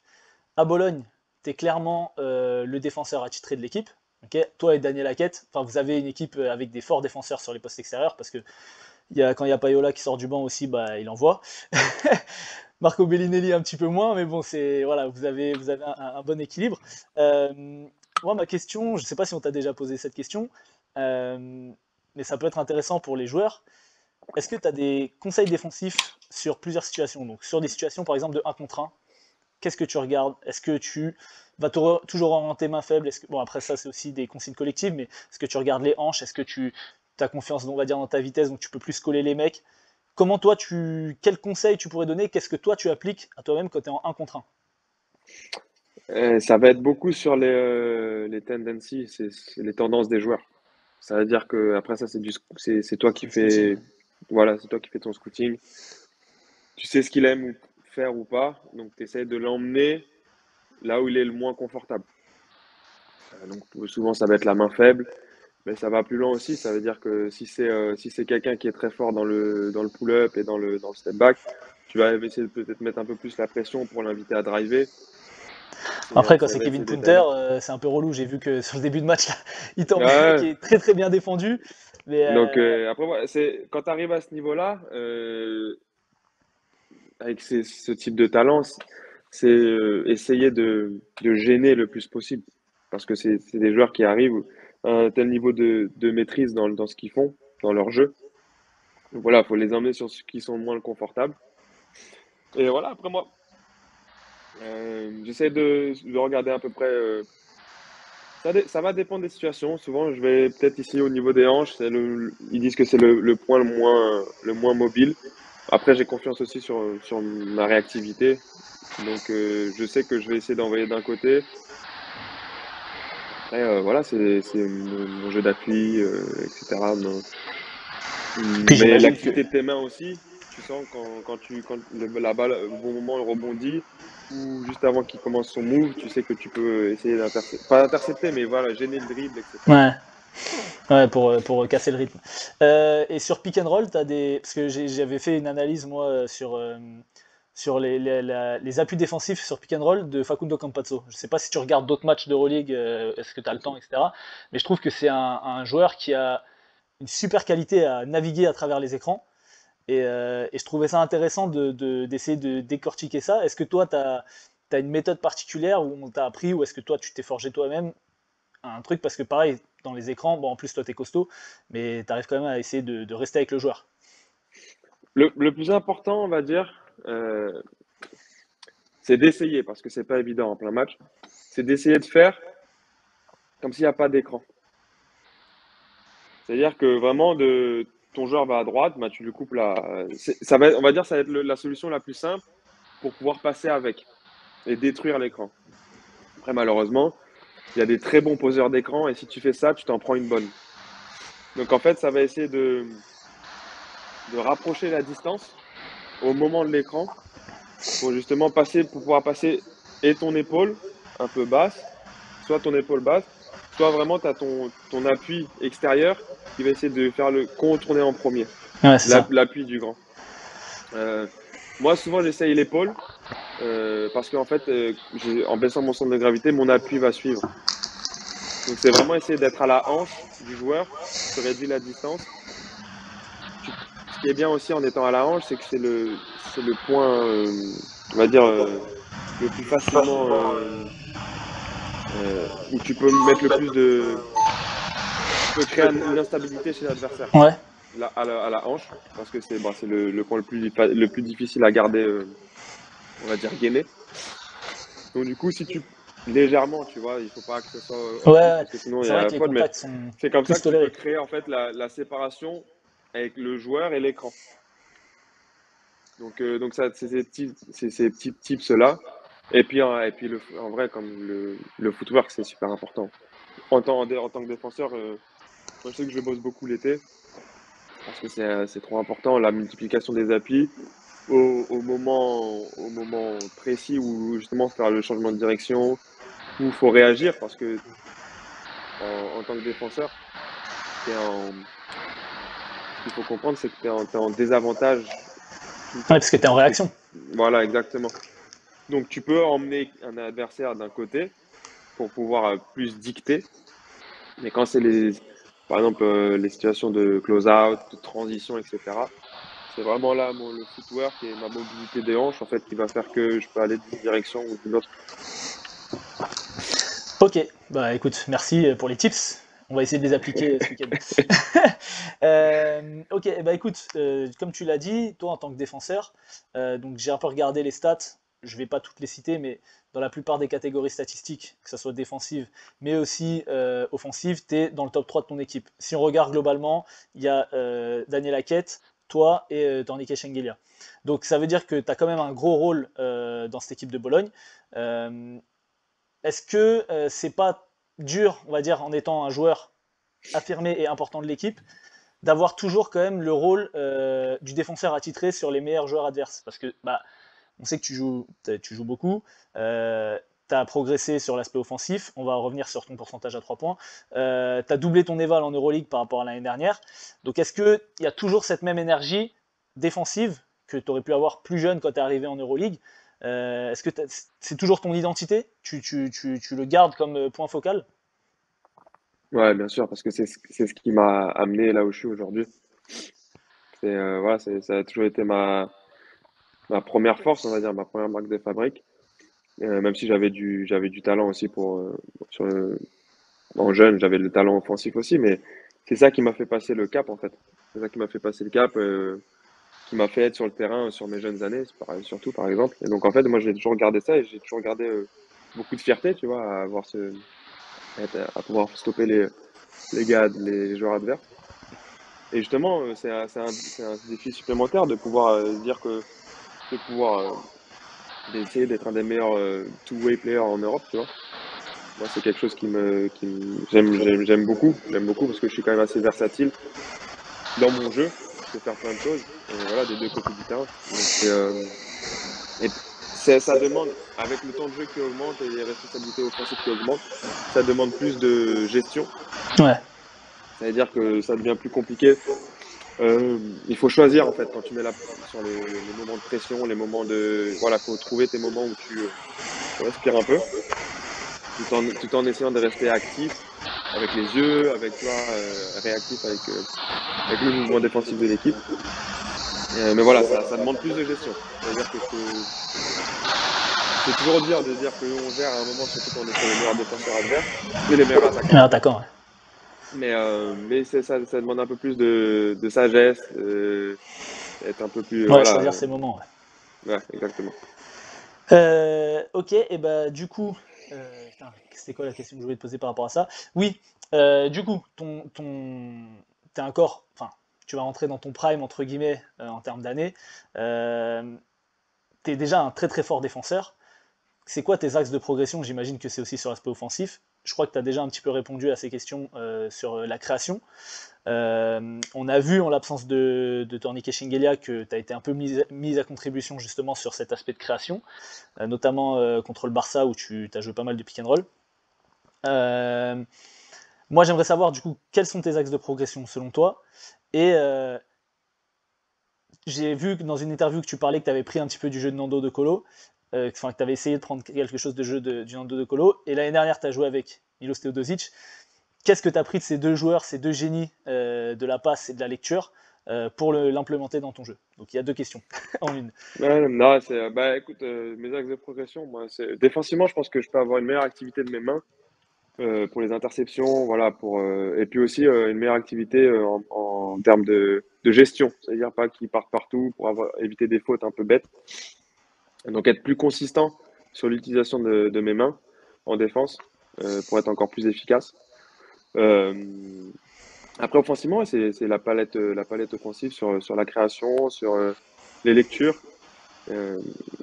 à Bologne, tu es clairement le défenseur attitré de l'équipe. Ok, toi et Daniel Hackett, enfin, vous avez une équipe avec des forts défenseurs sur les postes extérieurs parce que quand il y a Payola qui sort du banc aussi, bah, il envoie. Marco Bellinelli un petit peu moins, mais bon, c'est voilà, vous avez un bon équilibre. Moi, ma question, je ne sais pas si on t'a déjà posé cette question, euh, mais ça peut être intéressant pour les joueurs. Est-ce que tu as des conseils défensifs sur plusieurs situations? Donc, sur des situations, par exemple, de 1 contre 1, qu'est-ce que tu regardes? Est-ce que tu vas toujours orienter main faible? Bon, après ça, c'est aussi des consignes collectives, mais est-ce que tu regardes les hanches? Est-ce que tu as confiance, on va dire, dans ta vitesse, donc tu peux plus coller les mecs? Comment toi, quel conseil tu pourrais donner? Qu'est-ce que toi, tu appliques à toi-même quand tu es en 1 contre 1? Ça va être beaucoup sur les tendencies, c'est les tendances des joueurs. Ça veut dire que après ça, c'est toi qui C'est le scouting, fais, ouais. voilà, c'est toi qui fais ton scouting. Tu sais ce qu'il aime faire ou pas, donc tu essaies de l'emmener là où il est le moins confortable. Donc souvent, ça va être la main faible, mais ça va plus loin aussi. Ça veut dire que si c'est quelqu'un qui est très fort dans le pull-up et dans le step back, tu vas essayer de peut-être mettre un peu plus la pression pour l'inviter à driver. Après, quand Ça c'est va être Kevin ces Punter, détails-là. c'est un peu relou. J'ai vu que sur le début de match, là, il t'envoie un mec Ouais. qui est très très bien défendu. Mais Donc après, voilà, quand tu arrives à ce niveau-là, avec ce type de talent, c'est essayer de gêner le plus possible. Parce que c'est des joueurs qui arrivent à un tel niveau de maîtrise dans ce qu'ils font, dans leur jeu. Donc voilà, il faut les emmener sur ceux qui sont moins confortables. Et voilà, après moi, j'essaie de regarder à peu près. Ça va dépendre des situations. Souvent, je vais peut-être ici au niveau des hanches. Ils disent que c'est le point le moins mobile. Après, j'ai confiance aussi sur ma réactivité. Donc, je sais que je vais essayer d'envoyer d'un côté. Après, voilà, c'est mon jeu d'appui, etc. puis Mais j'imagine que l'activité de tes mains aussi, tu sens quand la balle, au bon moment, elle rebondit, ou juste avant qu'il commence son move, tu sais que tu peux essayer d'intercepter, pas d'intercepter, mais voilà, gêner le dribble, etc. ouais, ouais, pour casser le rythme. Et sur pick and roll, parce que j'avais fait une analyse moi sur les appuis défensifs sur pick and roll de Facundo Campazzo. Je sais pas si tu regardes d'autres matchs d'Euroleague, est-ce que tu as le temps, etc. Mais je trouve que c'est un joueur qui a une super qualité à naviguer à travers les écrans. Et je trouvais ça intéressant d'essayer de décortiquer ça. Est-ce que toi, tu as une méthode particulière où on t'a appris, ou est-ce que toi, tu t'es forgé toi-même un truc? Parce que pareil, dans les écrans, bon, en plus, toi, t'es costaud, mais tu arrives quand même à essayer de rester avec le joueur. Le plus important, on va dire, c'est d'essayer, parce que c'est pas évident en plein match, c'est d'essayer de faire comme s'il n'y a pas d'écran. C'est-à-dire que vraiment, ton joueur va à droite, bah, tu lui coupes on va dire, ça va être la solution la plus simple pour pouvoir passer avec et détruire l'écran. Après, malheureusement, il y a des très bons poseurs d'écran et si tu fais ça, tu t'en prends une bonne. Donc en fait, ça va essayer de rapprocher la distance au moment de l'écran pour justement pour pouvoir passer et ton épaule un peu basse, soit ton épaule basse, soit vraiment tu as ton appui extérieur qui va essayer de faire le contourner en premier, Ouais, c'est ça. l'appui du grand. Euh, Moi, souvent, j'essaye l'épaule parce qu'en fait, en baissant mon centre de gravité, mon appui va suivre. Donc, c'est vraiment essayer d'être à la hanche du joueur. Tu réduis la distance. Ce qui est bien aussi en étant à la hanche, c'est que c'est le point, on va dire, le plus facilement où tu peux mettre le plus de. Tu peux créer une instabilité chez l'adversaire Ouais. à la hanche parce que c'est le point le plus difficile à garder, on va dire, gainé. Donc, du coup, si tu légèrement, tu vois, il faut pas que ce soit Ouais, en plus ouais. parce que sinon il y C'est a vrai la que les faute, mais contacts sont c'est comme ça plus que tu peux tolérés. créer en fait la séparation avec le joueur et l'écran. Donc ça, c'est ces petits tips-là. Et puis en vrai, comme le footwork, c'est super important. En tant que défenseur, Moi, je sais que je bosse beaucoup l'été parce que c'est trop important, la multiplication des applis au moment précis où justement faire le changement de direction, où il faut réagir parce que en tant que défenseur, t'es en, ce qu'il faut comprendre, c'est que t'es en désavantage tout le Ouais, temps. parce que tu es en Parce que, réaction. voilà, exactement. Donc, tu peux emmener un adversaire d'un côté pour pouvoir plus dicter, mais quand c'est par exemple, les situations de close-out, de transition, etc., c'est vraiment là le footwork et ma mobilité des hanches en fait qui va faire que je peux aller d'une direction ou d'une autre. Ok, bah écoute, merci pour les tips. On va essayer de les appliquer ce week-end. Ok, bah écoute, comme tu l'as dit, toi en tant que défenseur, donc j'ai un peu regardé les stats, je vais pas toutes les citer, mais dans la plupart des catégories statistiques, que ce soit défensive, mais aussi offensive, tu es dans le top 3 de ton équipe. Si on regarde globalement, il y a Daniel Hackett, toi et Tornike Shengelia. Donc ça veut dire que tu as quand même un gros rôle dans cette équipe de Bologne. Euh, Est-ce que c'est pas dur, on va dire, en étant un joueur affirmé et important de l'équipe, d'avoir toujours quand même le rôle du défenseur attitré sur les meilleurs joueurs adverses? Parce que bah, on sait que tu joues beaucoup, tu as progressé sur l'aspect offensif, on va revenir sur ton pourcentage à 3 points, tu as doublé ton éval en Euroleague par rapport à l'année dernière, donc est-ce qu'il y a toujours cette même énergie défensive que tu aurais pu avoir plus jeune quand tu es arrivé en Euroleague? Est-ce que c'est toujours ton identité? Tu le gardes comme point focal? Ouais, bien sûr, parce que c'est ce qui m'a amené là où je suis aujourd'hui. Voilà, ça a toujours été ma première force, on va dire, ma première marque de fabrique. Même si j'avais du talent aussi sur en jeune, j'avais le talent offensif aussi, mais c'est ça qui m'a fait passer le cap en fait. C'est ça qui m'a fait passer le cap, qui m'a fait être sur le terrain sur mes jeunes années, surtout par exemple. Et donc en fait, moi j'ai toujours gardé ça et j'ai toujours gardé beaucoup de fierté, tu vois, à avoir à pouvoir stopper les joueurs adverses. Et justement, c'est un défi supplémentaire de pouvoir dire que de pouvoir d'essayer d'être un des meilleurs two-way players en Europe, tu vois. Moi, c'est quelque chose j'aime beaucoup parce que je suis quand même assez versatile dans mon jeu. Je peux faire plein de choses, voilà, des deux côtés du terrain. Donc et ça demande, avec le temps de jeu qui augmente et les responsabilités offensives qui augmentent, ça demande plus de gestion. Ouais. Ça veut dire que ça devient plus compliqué. Il faut choisir en fait quand tu mets sur les moments de pression, les moments voilà, faut trouver tes moments où tu respires un peu, tout en essayant de rester actif avec les yeux, avec, tu vois, réactif avec le mouvement défensif de l'équipe. Mais voilà, ça demande plus de gestion. C'est-à-dire que c'est toujours dur de dire qu'on gère à un moment, surtout quand on est sur les meilleurs défenseurs adverses et les meilleurs Un attaquants. attaquant, ouais. Mais ça demande un peu plus de sagesse, être un peu plus, Ouais, voilà, choisir ses moments, ouais. ouais, exactement. Ok, et bah du coup, putain, c'était quoi la question que je voulais te poser par rapport à ça? Oui, du coup, t'es encore, enfin, tu vas rentrer dans ton prime entre guillemets en termes d'années. Euh, T'es déjà un très très fort défenseur. C'est quoi tes axes de progression? J'imagine que c'est aussi sur l'aspect offensif. Je crois que tu as déjà un petit peu répondu à ces questions sur la création. On a vu en l'absence de Tornike Shengelia que tu as été un peu mise à contribution justement sur cet aspect de création, notamment contre le Barça où tu as joué pas mal de pick and roll. Euh, Moi j'aimerais savoir du coup quels sont tes axes de progression selon toi. Et j'ai vu que dans une interview que tu parlais que tu avais pris un petit peu du jeu de Nando De Colo, enfin que tu avais essayé de prendre quelque chose de jeu du Nando De Colo, et l'année dernière tu as joué avec Milos Teodosic. Qu'est-ce que tu as pris de ces deux joueurs, ces deux génies de la passe et de la lecture pour l'implémenter dans ton jeu? Donc il y a deux questions en une. Ouais, non, bah écoute, mes axes de progression, moi, défensivement, je pense que je peux avoir une meilleure activité de mes mains pour les interceptions, voilà, et puis aussi une meilleure activité en termes de gestion, c'est-à-dire pas qu'ils partent partout pour éviter des fautes un peu bêtes. Donc être plus consistant sur l'utilisation de mes mains en défense pour être encore plus efficace. Euh, Après, offensivement, ouais, c'est la palette offensive sur la création, sur les lectures.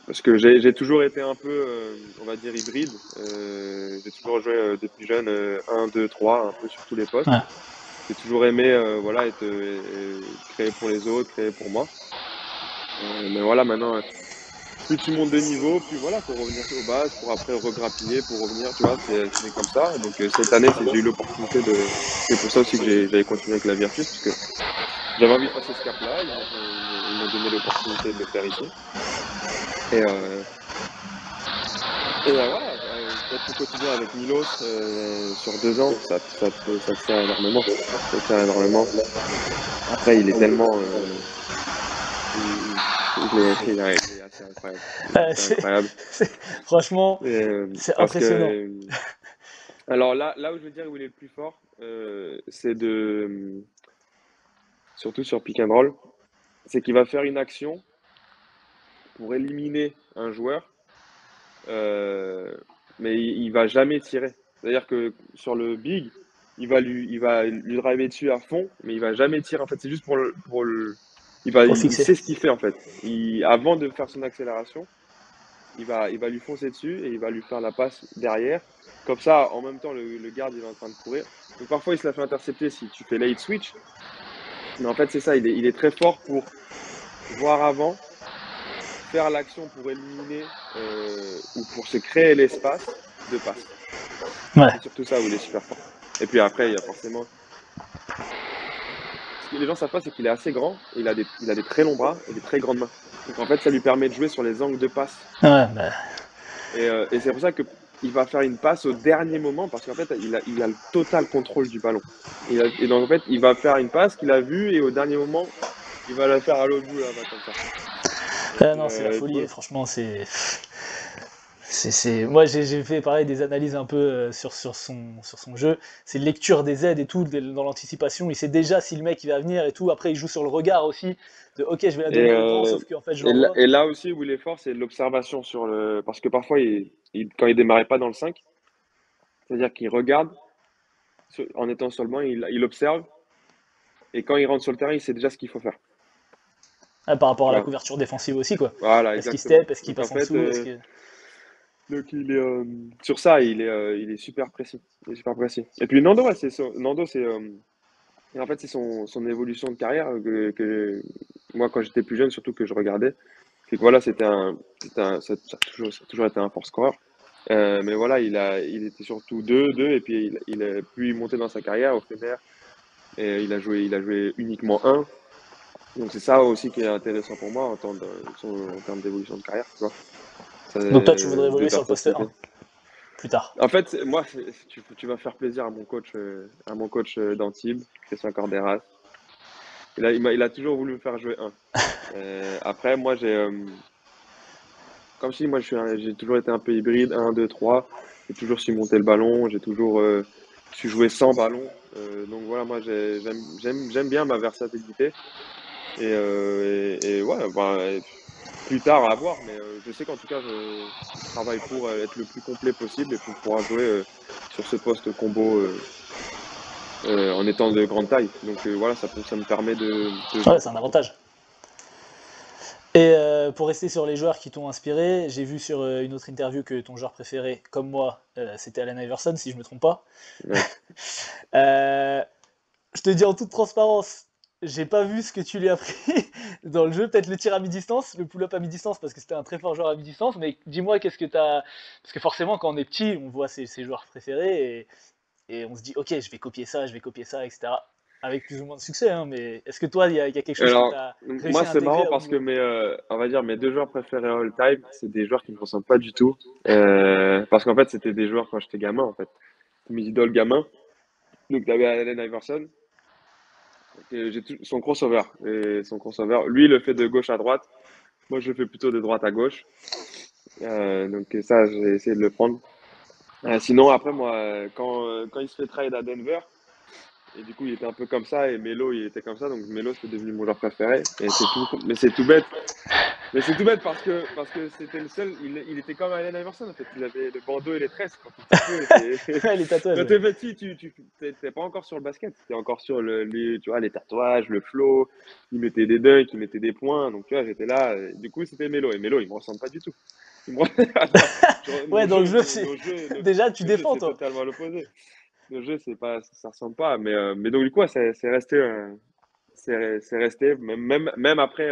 Parce que j'ai toujours été un peu, on va dire, hybride. J'ai toujours joué depuis jeune 1, 2, 3, un peu sur tous les postes. Ouais. j'ai toujours aimé voilà, créer pour les autres, créer pour moi. Mais voilà, maintenant, plus tu montes de niveau, plus voilà, faut revenir aux bases pour après regrappiller, pour revenir, tu vois, c'est comme ça. Donc cette année, j'ai eu l'opportunité de. C'est pour ça aussi que j'avais continué avec la Virtus, parce que j'avais envie de passer ce cap-là. Ils m'ont donné l'opportunité de le faire ici. Et, euh, et voilà, être au quotidien avec Milos sur 2 ans, ça te sert énormément. Ça te sert énormément. Après, il est tellement. Il est assez incroyable. Il est Euh, assez c'est- incroyable. Franchement, Et, c'est parce que. impressionnant. Alors là où je veux dire où il est le plus fort, c'est surtout sur pick and roll, c'est qu'il va faire une action pour éliminer un joueur, mais il va jamais tirer. C'est-à-dire que sur le big, il va lui driver dessus à fond, mais il va jamais tirer. En fait, c'est juste Pour il fixer. sait ce qu'il fait en fait. Avant de faire son accélération, il va lui foncer dessus et il va lui faire la passe derrière. Comme ça, en même temps, le garde il est en train de courir. Donc parfois, il se la fait intercepter si tu fais late switch. Mais en fait, c'est ça, il est très fort pour voir avant, faire l'action pour éliminer ou pour se créer l'espace de passe. Ouais. C'est surtout ça où il est super fort. Et puis après, il y a forcément. Ce que les gens savent pas, c'est qu'il est assez grand, et il a des très longs bras et des très grandes mains. Donc en fait, ça lui permet de jouer sur les angles de passe. Ouais, bah, Et c'est pour ça qu'il va faire une passe au dernier moment, parce qu'en fait, il a le total contrôle du ballon. Et donc en fait, il va faire une passe qu'il a vue, et au dernier moment, il va la faire à l'autre bout là-bas comme ça. Donc, non, c'est la tu folie. peux. Franchement, Moi, j'ai fait pareil des analyses un peu sur son jeu. C'est lecture des aides et tout, dans l'anticipation. Il sait déjà si le mec il va venir et tout. Après, il joue sur le regard aussi. De ok, je vais la Et, donner au grand, sauf qu'en fait, je et, là, l'envoie. et là aussi où il est fort, c'est l'observation parce que parfois, quand il démarrait pas dans le 5, c'est-à-dire qu'il regarde en étant sur le banc, il observe, et quand il rentre sur le terrain, il sait déjà ce qu'il faut faire. Ah, par rapport à Tu la vois? couverture défensive aussi, quoi. Voilà, Est-ce qu'il exactement. step, est-ce qu'il Donc en passe en fait, dessous, est-ce que. donc sur ça, il est super précis. Il est super précis. Et puis Nando, ouais, Nando, et en fait, c'est son évolution de carrière moi, quand j'étais plus jeune, surtout que je regardais, c'est que voilà, ça a toujours été un force scorer. Mais voilà, il était surtout deux, et puis plus il montait dans sa carrière au Fener, et il a joué uniquement un. Donc c'est ça aussi qui est intéressant pour moi en termes d'évolution de carrière, tu vois. Donc toi, tu voudrais De évoluer sur le poste versatilité. 1 plus tard. En fait, moi, tu vas faire plaisir à mon coach d'Antibes, Christian Corderas. Il a toujours voulu me faire jouer un. Après, moi, comme si moi, j'ai toujours été un peu hybride, un, 2, 3. J'ai toujours su monter le ballon, j'ai toujours su jouer sans ballon. Donc voilà, moi, j'aime bien ma versatilité. Et ouais, bah, plus tard à voir, mais je sais qu'en tout cas, je travaille pour être le plus complet possible et pour pouvoir jouer sur ce poste combo en étant de grande taille. Donc voilà, ça me permet de Ouais, jouer un c'est peu un partout. avantage. Et pour rester sur les joueurs qui t'ont inspiré, j'ai vu sur une autre interview que ton joueur préféré, comme moi, c'était Allen Iverson, si je me trompe pas. Ouais. Euh, je te dis en toute transparence, j'ai pas vu ce que tu lui as pris dans le jeu. Peut-être le tir à mi-distance, le pull-up à mi-distance, parce que c'était un très fort joueur à mi-distance. Mais dis-moi, qu'est-ce que t'as. Parce que forcément, quand on est petit, on voit ses joueurs préférés et on se dit, ok, je vais copier ça, etc. Avec plus ou moins de succès, hein, mais est-ce que toi, il y a quelque chose que Alors, t'as réussi moi, à c'est intégrer marrant à haut parce que niveau? on va dire, mes deux joueurs préférés all time, c'est des joueurs qui ne me ressemblent pas du tout. Parce qu'en fait, c'était des joueurs quand j'étais gamin, en fait. Mes idoles gamins. Donc, tu avais Allen Iverson, son crossover. Lui, il le fait de gauche à droite. Moi, je le fais plutôt de droite à gauche. Donc, ça, j'ai essayé de le prendre. Sinon, après, moi, quand il se fait trade à Denver, et du coup, il était un peu comme ça, et Melo, il était comme ça, donc Melo, c'est devenu mon joueur préféré. Mais c'est tout bête. Mais c'est tout bête parce que c'était le seul. Il était comme Allen Iverson, en fait. Il avait le bandeau et les tresses quand il était peu. Les tatouages, Quand ouais. t'es petit, t'es pas encore sur le basket. T'es encore sur tu vois, les tatouages, le flow. Il mettait des dunks, il mettait des points. Donc, tu vois, j'étais là. Du coup, c'était Melo. Et Melo, il me ressemble pas du tout. Il me... Attends, Ouais, dans le jeu, nos jeux, déjà, tu nos jeux, défends, c'est toi. totalement l'opposé. le jeu, c'est pas, ça ressemble pas. Mais donc, du coup, ouais, c'est resté, c'est resté, même après,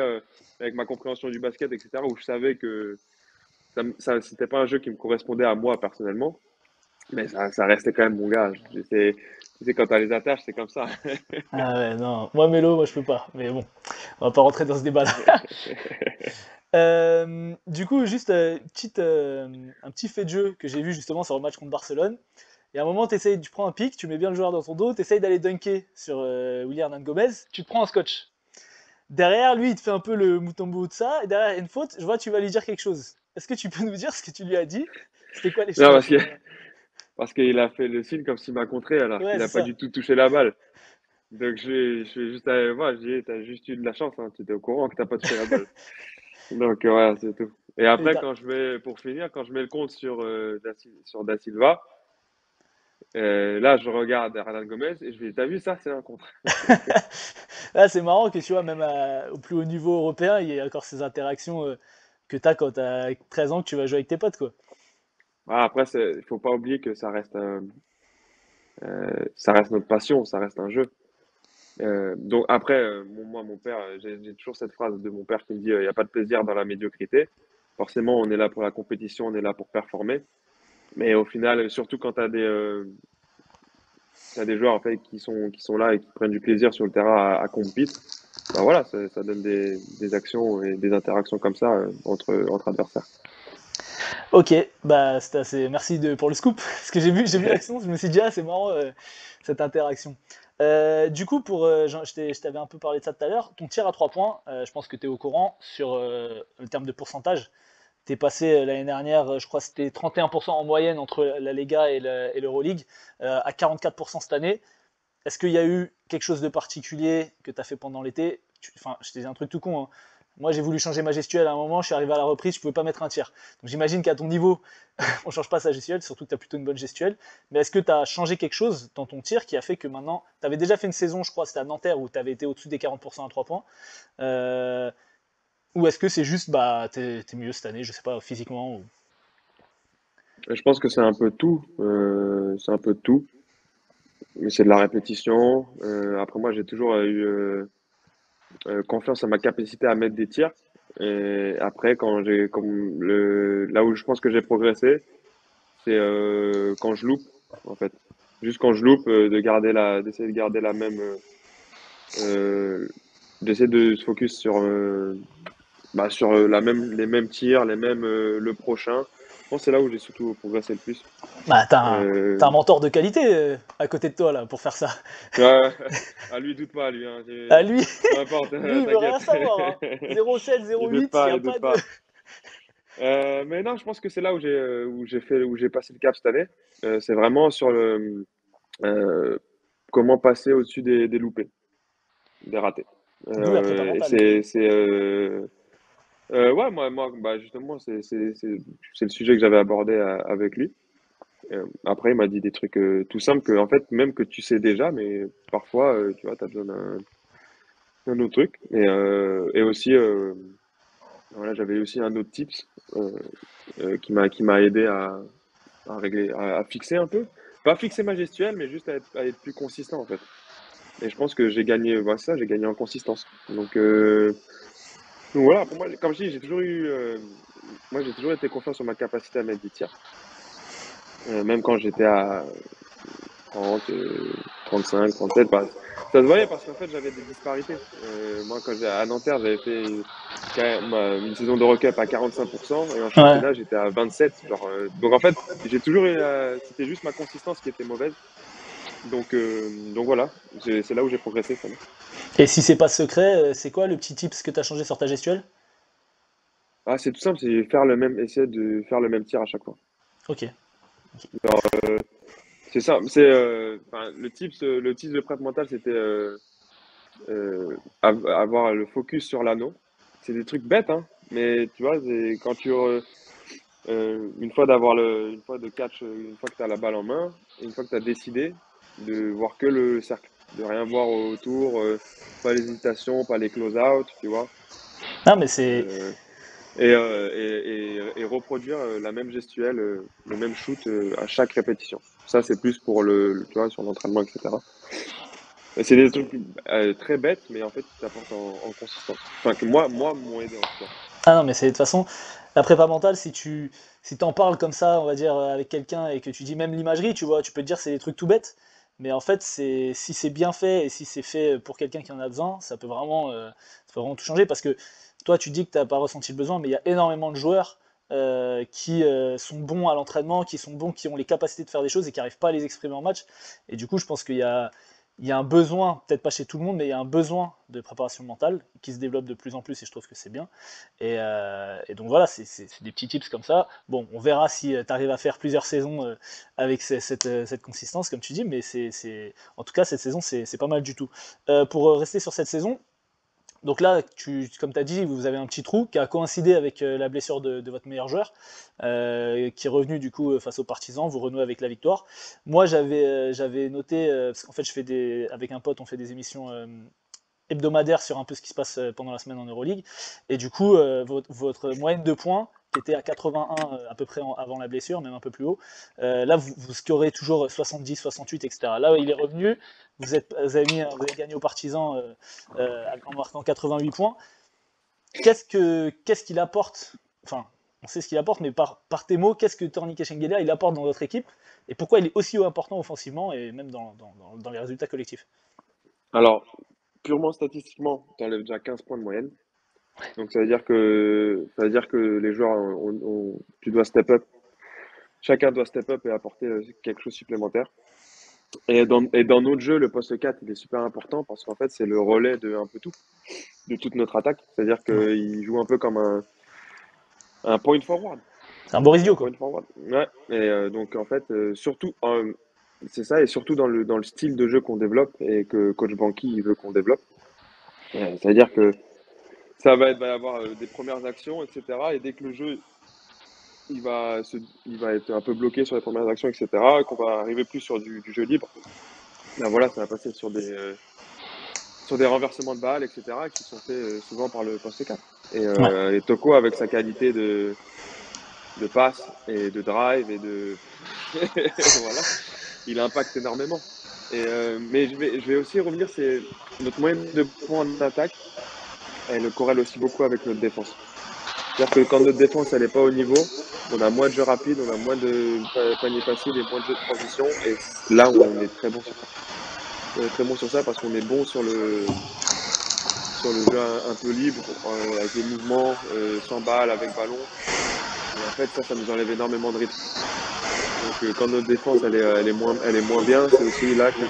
avec ma compréhension du basket, etc., où je savais que c'était pas un jeu qui me correspondait à moi personnellement, mais ça restait quand même mon gars. Tu sais, quand t'as les attaches, c'est comme ça. Ah ouais, non, moi Mélo, moi je peux pas. Mais bon, on va pas rentrer dans ce débat-là. Du coup, juste un petit fait de jeu que j'ai vu justement sur le match contre Barcelone. Et à un moment, tu prends un pic, tu mets bien le joueur dans ton dos, tu essayes d'aller dunker sur William Hernán Gomez, tu te prends un scotch. Derrière, lui, il te fait un peu le Mutombo de ça, et derrière, il y a une faute, je vois, tu vas lui dire quelque chose. Est-ce que tu peux nous dire ce que tu lui as dit? C'était quoi Non, l'échange à ce moment-là? parce qu'il a fait le signe comme s'il m'a contré alors Ouais, qu'il a c'est pas ça. du tout touché la balle. Donc je vais juste aller voir, je dis, hey, t'as juste eu de la chance, hein, tu étais au courant que t'as pas touché la balle. Donc voilà, c'est tout. Et Et après, pour finir, quand je mets le compte sur Da Silva, là, je regarde Hernan Gomez et je lui dis, t'as vu ça, c'est un contre. Là, c'est marrant que tu vois, même au plus haut niveau européen, il y a encore ces interactions que tu as quand tu as 13 ans que tu vas jouer avec tes potes, quoi. Voilà, après, il faut pas oublier que ça reste notre passion, ça reste un jeu. Donc après, moi, mon père, j'ai toujours cette phrase de mon père qui me dit, il n'y a pas de plaisir dans la médiocrité. Forcément, on est là pour la compétition, on est là pour performer. Mais au final, surtout quand t'as des joueurs en fait qui sont là et qui prennent du plaisir sur le terrain à compete, bah voilà, ça donne des actions et des interactions comme ça entre adversaires. Ok, bah c'était assez. Merci pour le scoop. Parce que j'ai vu l'action, je me suis dit, ah, c'est marrant cette interaction. Du coup, je t'avais un peu parlé de ça tout à l'heure. Ton tir à 3 points, je pense que tu es au courant sur le terme de pourcentage. T'es passé l'année dernière, je crois que c'était 31% en moyenne entre la Lega et l'Euroleague, à 44% cette année. Est-ce qu'il y a eu quelque chose de particulier que tu as fait pendant l'été? Enfin, je te dis un truc tout con, hein. Moi, j'ai voulu changer ma gestuelle à un moment, je suis arrivé à la reprise, je pouvais pas mettre un tir. Donc j'imagine qu'à ton niveau, on change pas sa gestuelle, surtout que tu as plutôt une bonne gestuelle. Mais est-ce que tu as changé quelque chose dans ton tir qui a fait que maintenant, tu avais déjà fait une saison, je crois, c'était à Nanterre, où tu avais été au-dessus des 40% à 3 points. euh, ou est-ce que c'est juste, bah, t'es mieux cette année, je sais pas, physiquement ou... Je pense que c'est un peu de tout. C'est un peu de tout. Mais c'est de la répétition. Après, moi, j'ai toujours eu confiance en ma capacité à mettre des tirs. Et après, là où je pense que j'ai progressé, c'est quand je loupe, en fait. Juste quand je loupe, d'essayer de garder la même, euh, d'essayer de se focus sur les mêmes tirs, le prochain. Je pense que c'est là où j'ai surtout progressé le plus. Bah, Euh, t'as un mentor de qualité à côté de toi, là, pour faire ça. ouais, à lui, doute pas, lui, hein, À lui, peu importe, lui, il veut rien t'inquiète. savoir, hein. 0,7, Il doute 0,8, il n'y pas, a il doute pas de... pas. Mais non, je pense que c'est là où j'ai passé le cap cette année. C'est vraiment sur euh, comment passer au-dessus des loupés, des ratés. D'où la prépa Et mentale. ouais, bah justement, c'est le sujet que j'avais abordé avec lui. Après, il m'a dit des trucs tout simples que, en fait, même que tu sais déjà, mais parfois, tu vois, tu as besoin d'un autre truc. Et aussi, voilà, j'avais aussi un autre tips euh, qui m'a aidé à fixer un peu. Pas fixer ma gestuelle, mais juste à être plus consistant, en fait. Et je pense que j'ai gagné, voilà, ça, j'ai gagné en consistance. Donc voilà, pour moi, comme je dis, moi, j'ai toujours été confiant sur ma capacité à mettre des tirs. Même quand j'étais à 30, 35, 37, bah, ça se voyait parce qu'en fait, j'avais des disparités. Moi, à Nanterre, j'avais fait quand même, une saison de Eurocup à 45% et en Ouais. championnat, j'étais à 27. Donc en fait, j'ai toujours eu c'était juste ma consistance qui était mauvaise. Donc voilà, c'est là où j'ai progressé cette année. Et si c'est pas secret, c'est quoi le petit tips que t'as changé sur ta gestuelle? Ah, c'est tout simple, essayer de faire le même tir à chaque fois. Ok. C'est ça, enfin, le tips de prep mental, c'était avoir le focus sur l'anneau. C'est des trucs bêtes, hein, mais tu vois, une fois de catch, une fois que tu as la balle en main, et une fois que tu as décidé de voir que le cercle, de rien voir autour, pas les hésitations, pas les close-out, tu vois, Non, mais c'est... euh, et reproduire la même gestuelle, le même shoot à chaque répétition. Ça, c'est plus pour tu vois, sur l'entraînement, etc. Et c'est des trucs très bêtes, mais en fait, qui t'apportent en consistance. Enfin, que moi, m'ont aidé en tout cas. Ah non, mais c'est de toute façon, la prépa mentale, si t'en parles comme ça, on va dire, avec quelqu'un et que tu dis même l'imagerie, tu vois, tu peux te dire c'est des trucs tout bêtes, mais en fait, si c'est bien fait et si c'est fait pour quelqu'un qui en a besoin, ça peut vraiment tout changer parce que toi, tu dis que t'as pas ressenti le besoin, mais il y a énormément de joueurs qui sont bons à l'entraînement, qui sont bons, qui ont les capacités de faire des choses et qui n'arrivent pas à les exprimer en match. Et du coup, je pense qu'il y a un besoin, peut-être pas chez tout le monde, mais il y a un besoin de préparation mentale qui se développe de plus en plus et je trouve que c'est bien. Et donc voilà, c'est des petits tips comme ça. Bon, on verra si tu arrives à faire plusieurs saisons avec cette consistance, comme tu dis, mais en tout cas, cette saison, c'est pas mal du tout. Pour rester sur cette saison, donc là, comme tu as dit, vous avez un petit trou qui a coïncidé avec la blessure de votre meilleur joueur, qui est revenu du coup face aux Partisans, vous renouez avec la victoire. Moi, j'avais noté, parce qu'en fait, avec un pote, on fait des émissions hebdomadaire sur un peu ce qui se passe pendant la semaine en Euroleague. Et du coup, votre moyenne de points, qui était à 81 à peu près avant la blessure, même un peu plus haut, là, vous scorez toujours 70, 68, etc. Là, il est revenu, vous avez gagné aux Partisans en marquant 88 points. Qu'est-ce qu'il apporte? Enfin, on sait ce qu'il apporte, mais par tes mots, qu'est-ce que Tornike Shengelia il apporte dans votre équipe et pourquoi il est aussi important offensivement et même dans les résultats collectifs? Alors, purement statistiquement, tu enlèves déjà 15 points de moyenne. Donc, ça veut dire que les joueurs, tu dois step up. Chacun doit step up et apporter quelque chose de supplémentaire. Et dans notre jeu, le poste 4 il est super important parce qu'en fait, c'est le relais de un peu tout, de toute notre attaque. C'est-à-dire Ouais. qu'il joue un peu comme un point forward. C'est un Boris Dio, Un quoi. point forward. Ouais. Et donc, en fait, surtout, c'est ça, et surtout dans le style de jeu qu'on développe et que Coach Banqui il veut qu'on développe. C'est-à-dire que va y avoir des premières actions, etc. Et dès que le jeu il va être un peu bloqué sur les premières actions, etc., et qu'on va arriver plus sur du jeu libre, ben voilà, ça va passer sur des renversements de balles, etc., qui sont faits souvent par le poste 4. Ouais. Et Toko, avec sa qualité de passe et de drive voilà, il impacte énormément. Mais je vais aussi revenir, c'est notre moyenne de points en attaque, elle corrèle aussi beaucoup avec notre défense. C'est-à-dire que quand notre défense elle est pas au niveau, on a moins de jeux rapides, on a moins de paniers faciles et moins de jeux de transition. Et là, on est très bon sur ça. On est très bon sur ça parce qu'on est bon sur le jeu un peu libre, avec les mouvements, sans balle, avec ballon. Et en fait, ça nous enlève énormément de rythme. Donc, quand notre défense elle est moins bien, c'est aussi là que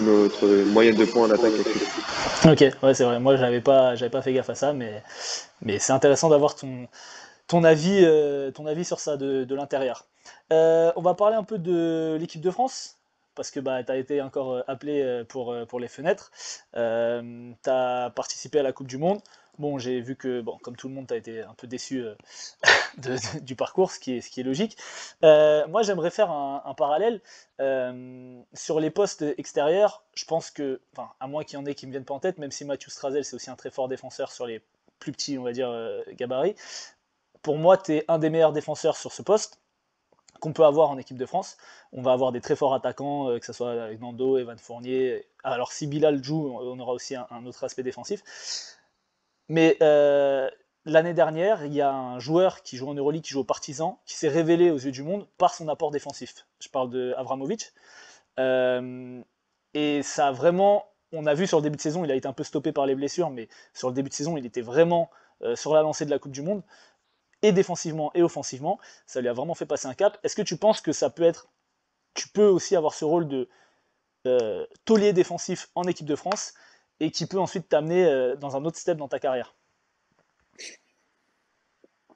notre moyenne de points en attaque elle chute. Ok, ouais, c'est vrai. Moi, j'avais pas fait gaffe à ça, mais c'est intéressant d'avoir ton avis sur ça de l'intérieur. On va parler un peu de l'équipe de France, parce que bah, tu as été encore appelé pour les fenêtres. Tu as participé à la Coupe du Monde. Bon, j'ai vu que, bon, comme tout le monde, tu as été un peu déçu du parcours, ce qui est logique. Moi, j'aimerais faire un parallèle. Sur les postes extérieurs, je pense que, enfin, à moins qu'il y en ait qui me viennent pas en tête, même si Mathieu Strazel, c'est aussi un très fort défenseur sur les plus petits, on va dire, gabarits. Pour moi, tu es un des meilleurs défenseurs sur ce poste qu'on peut avoir en équipe de France. On va avoir des très forts attaquants, que ce soit avec Nando, Evan Fournier. Alors, si Bilal joue, on aura aussi un autre aspect défensif. Mais l'année dernière, il y a un joueur qui joue en Euroleague, qui joue au Partizan, qui s'est révélé aux yeux du monde par son apport défensif. Je parle de Avramovic. Euh, et ça a vraiment. On a vu sur le début de saison, il a été un peu stoppé par les blessures, mais sur le début de saison, il était vraiment sur la lancée de la Coupe du Monde, et défensivement et offensivement. Ça lui a vraiment fait passer un cap. Est-ce que tu penses que ça peut être. Tu peux aussi avoir ce rôle de taulier défensif en équipe de France et qui peut ensuite t'amener dans un autre step dans ta carrière?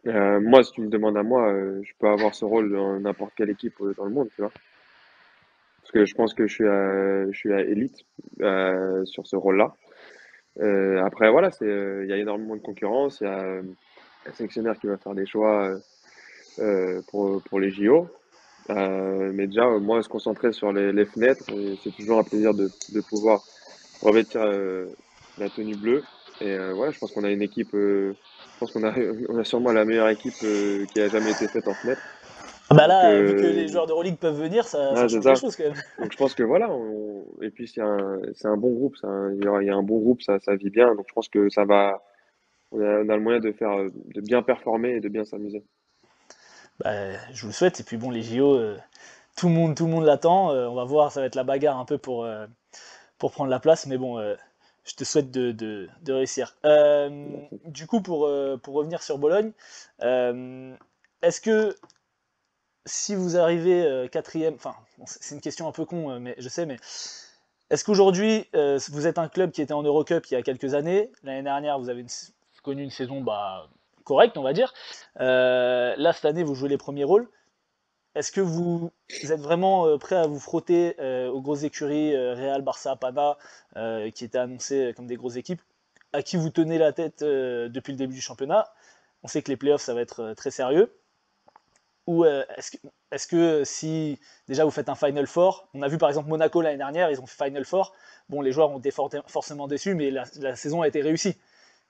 Moi, si tu me demandes à moi, je peux avoir ce rôle dans n'importe quelle équipe dans le monde, tu vois. Parce que je pense que je suis à élite sur ce rôle-là. Après, voilà, il y a énormément de concurrence. Il y a un sélectionneur qui va faire des choix pour les JO. Mais déjà, moi, se concentrer sur les fenêtres, c'est toujours un plaisir de pouvoir revêtir la tenue bleue. Et voilà, je pense qu'on a une équipe, je pense qu'on a sûrement la meilleure équipe qui a jamais été faite en fenêtre. Bah Donc, là, vu que les joueurs d'Euroleague peuvent venir, ça ouais, c'est change les ça. choses quand même. Donc je pense que voilà, et puis c'est un bon groupe, il y a un bon groupe, ça vit bien. Donc je pense que on a le moyen de de bien performer et de bien s'amuser. Bah, je vous le souhaite. Et puis bon, les JO, tout le monde l'attend. On va voir, ça va être la bagarre un peu pour prendre la place. Mais bon, je te souhaite de réussir. Merci. Du coup, pour revenir sur Bologne, est-ce que si vous arrivez quatrième, enfin, bon, c'est une question un peu con, mais je sais, mais est-ce qu'aujourd'hui, vous êtes un club qui était en Eurocup il y a quelques années? L'année dernière, vous avez connu une saison bah, correcte, on va dire. Là, cette année, vous jouez les premiers rôles. Est-ce que vous êtes vraiment prêt à vous frotter aux grosses écuries, Real, Barça, Pana, qui étaient annoncées comme des grosses équipes, à qui vous tenez la tête depuis le début du championnat? On sait que les playoffs, ça va être très sérieux. Ou est-ce que si déjà vous faites un Final Four, on a vu par exemple Monaco l'année dernière, ils ont fait Final Four, bon les joueurs ont été forcément déçus, mais la saison a été réussie.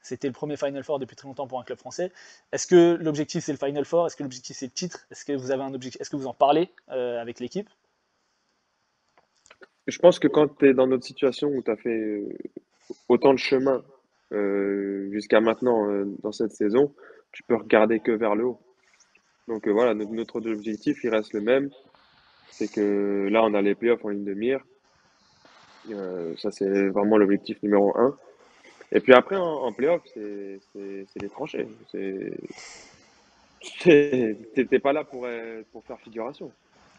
C'était le premier Final Four depuis très longtemps pour un club français. Est-ce que l'objectif c'est le Final Four? Est-ce que l'objectif c'est le titre? Est-ce que vous avez un objectif? Est-ce que vous en parlez avec l'équipe? Je pense que quand tu es dans notre situation où tu as fait autant de chemin jusqu'à maintenant dans cette saison, tu peux regarder que vers le haut. Donc voilà, notre objectif, il reste le même. C'est que là, on a les playoffs en ligne de mire. Ça, c'est vraiment l'objectif numéro un. Et puis après, en playoff, c'est les tranchées. T'es pas là pour faire figuration.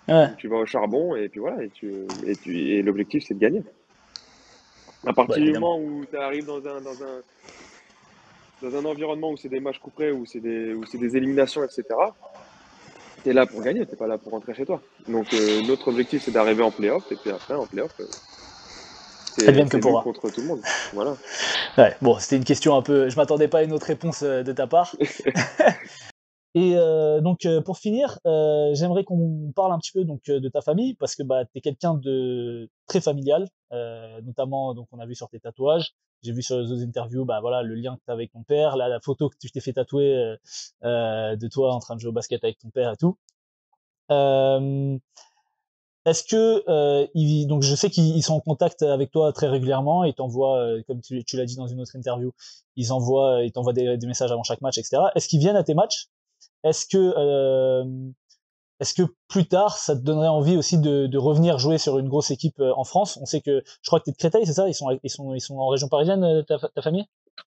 Ouais, Donc tu vas au charbon et puis voilà, et l'objectif, c'est de gagner. À bah partir du évidemment. moment où tu arrives dans un environnement où c'est des matchs couperets, où c'est des éliminations, etc., tu es là pour gagner, t'es pas là pour rentrer chez toi. Donc notre objectif, c'est d'arriver en playoff, et puis après, en playoff, Advienne que c'est nous pourra. contre tout le monde. Voilà. Ouais, bon, c'était une question un peu. Je m'attendais pas à une autre réponse de ta part. Et donc pour finir, j'aimerais qu'on parle un petit peu donc de ta famille parce que bah t'es quelqu'un de très familial, notamment donc on a vu sur tes tatouages, j'ai vu sur les autres interviews bah voilà le lien que tu as avec ton père, là la photo que tu t'es fait tatouer de toi en train de jouer au basket avec ton père et tout. Euh, Est-ce que donc je sais qu'ils sont en contact avec toi très régulièrement, ils t'envoient comme tu l'as dit dans une autre interview, ils t'envoient des messages avant chaque match, etc. Est-ce qu'ils viennent à tes matchs? Est-ce que, est-ce que plus tard, ça te donnerait envie aussi de revenir jouer sur une grosse équipe en France? On sait que, je crois que tu es de Créteil, c'est ça? Ils sont en région parisienne, ta famille?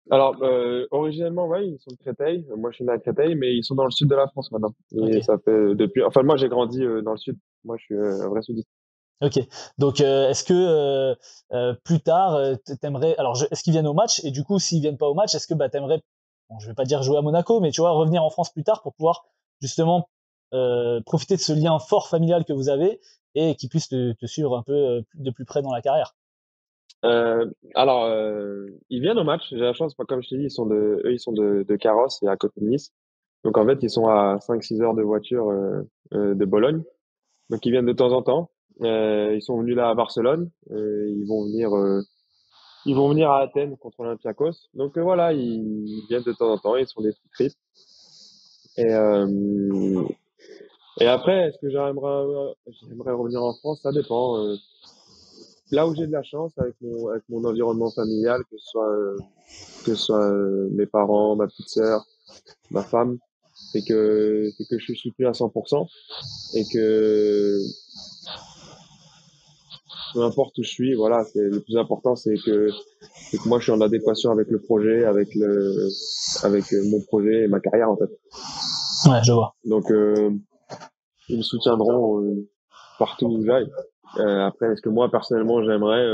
Alors, originellement, ouais, ils sont de Créteil. Moi, je suis né à Créteil, mais ils sont dans le sud de la France maintenant. Ok, Et ça fait depuis. Enfin, moi, j'ai grandi dans le sud. Moi, je suis un vrai sudiste. ok. Donc, est-ce que plus tard, t'aimerais, alors, est-ce qu'ils viennent au match? Et du coup, s'ils viennent pas au match, est-ce que bah t'aimerais, bon, je vais pas dire jouer à Monaco, mais tu vois, revenir en France plus tard pour pouvoir justement profiter de ce lien fort familial que vous avez et qui puisse te suivre un peu de plus près dans la carrière? Ils viennent au match. J'ai la chance, comme je t'ai dit, eux, ils sont de Carrosse et à côté de Nice. Donc, en fait, ils sont à 5 6 heures de voiture de Bologne. Donc, ils viennent de temps en temps. Ils sont venus là à Barcelone. Ils vont venir à Athènes contre Olympiakos. Donc, voilà, ils viennent de temps en temps. Ils sont des petits tristes. Et, et après, est-ce que j'aimerais revenir en France? Ça dépend. Là où j'ai de la chance avec mon environnement familial, que ce soit mes parents, ma petite sœur, ma femme, c'est que je suis soutenu à 100% et que peu importe où je suis, voilà, le plus important, c'est que moi je suis en adéquation avec le projet, avec mon projet et ma carrière en fait. Ouais, je vois. Donc ils me soutiendront partout où j'aille. Après, est-ce que moi personnellement j'aimerais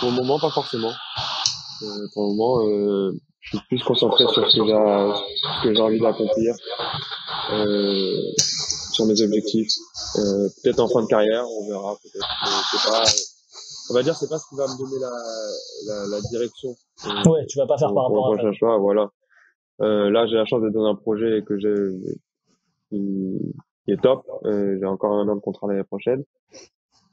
pour le moment pas forcément. Pour le moment, je suis plus concentré sur ce que j'ai envie d'accomplir, euh, sur mes objectifs. Peut-être en fin de carrière, on verra peut-être. Mais c'est pas, on va dire, c'est pas ce qui va me donner la direction Ouais, tu vas pas faire par pour le rapport à ça. prochain choix. Voilà. Là, j'ai la chance d'être dans un projet qui, qui est top. J'ai encore un an de contrat l'année prochaine.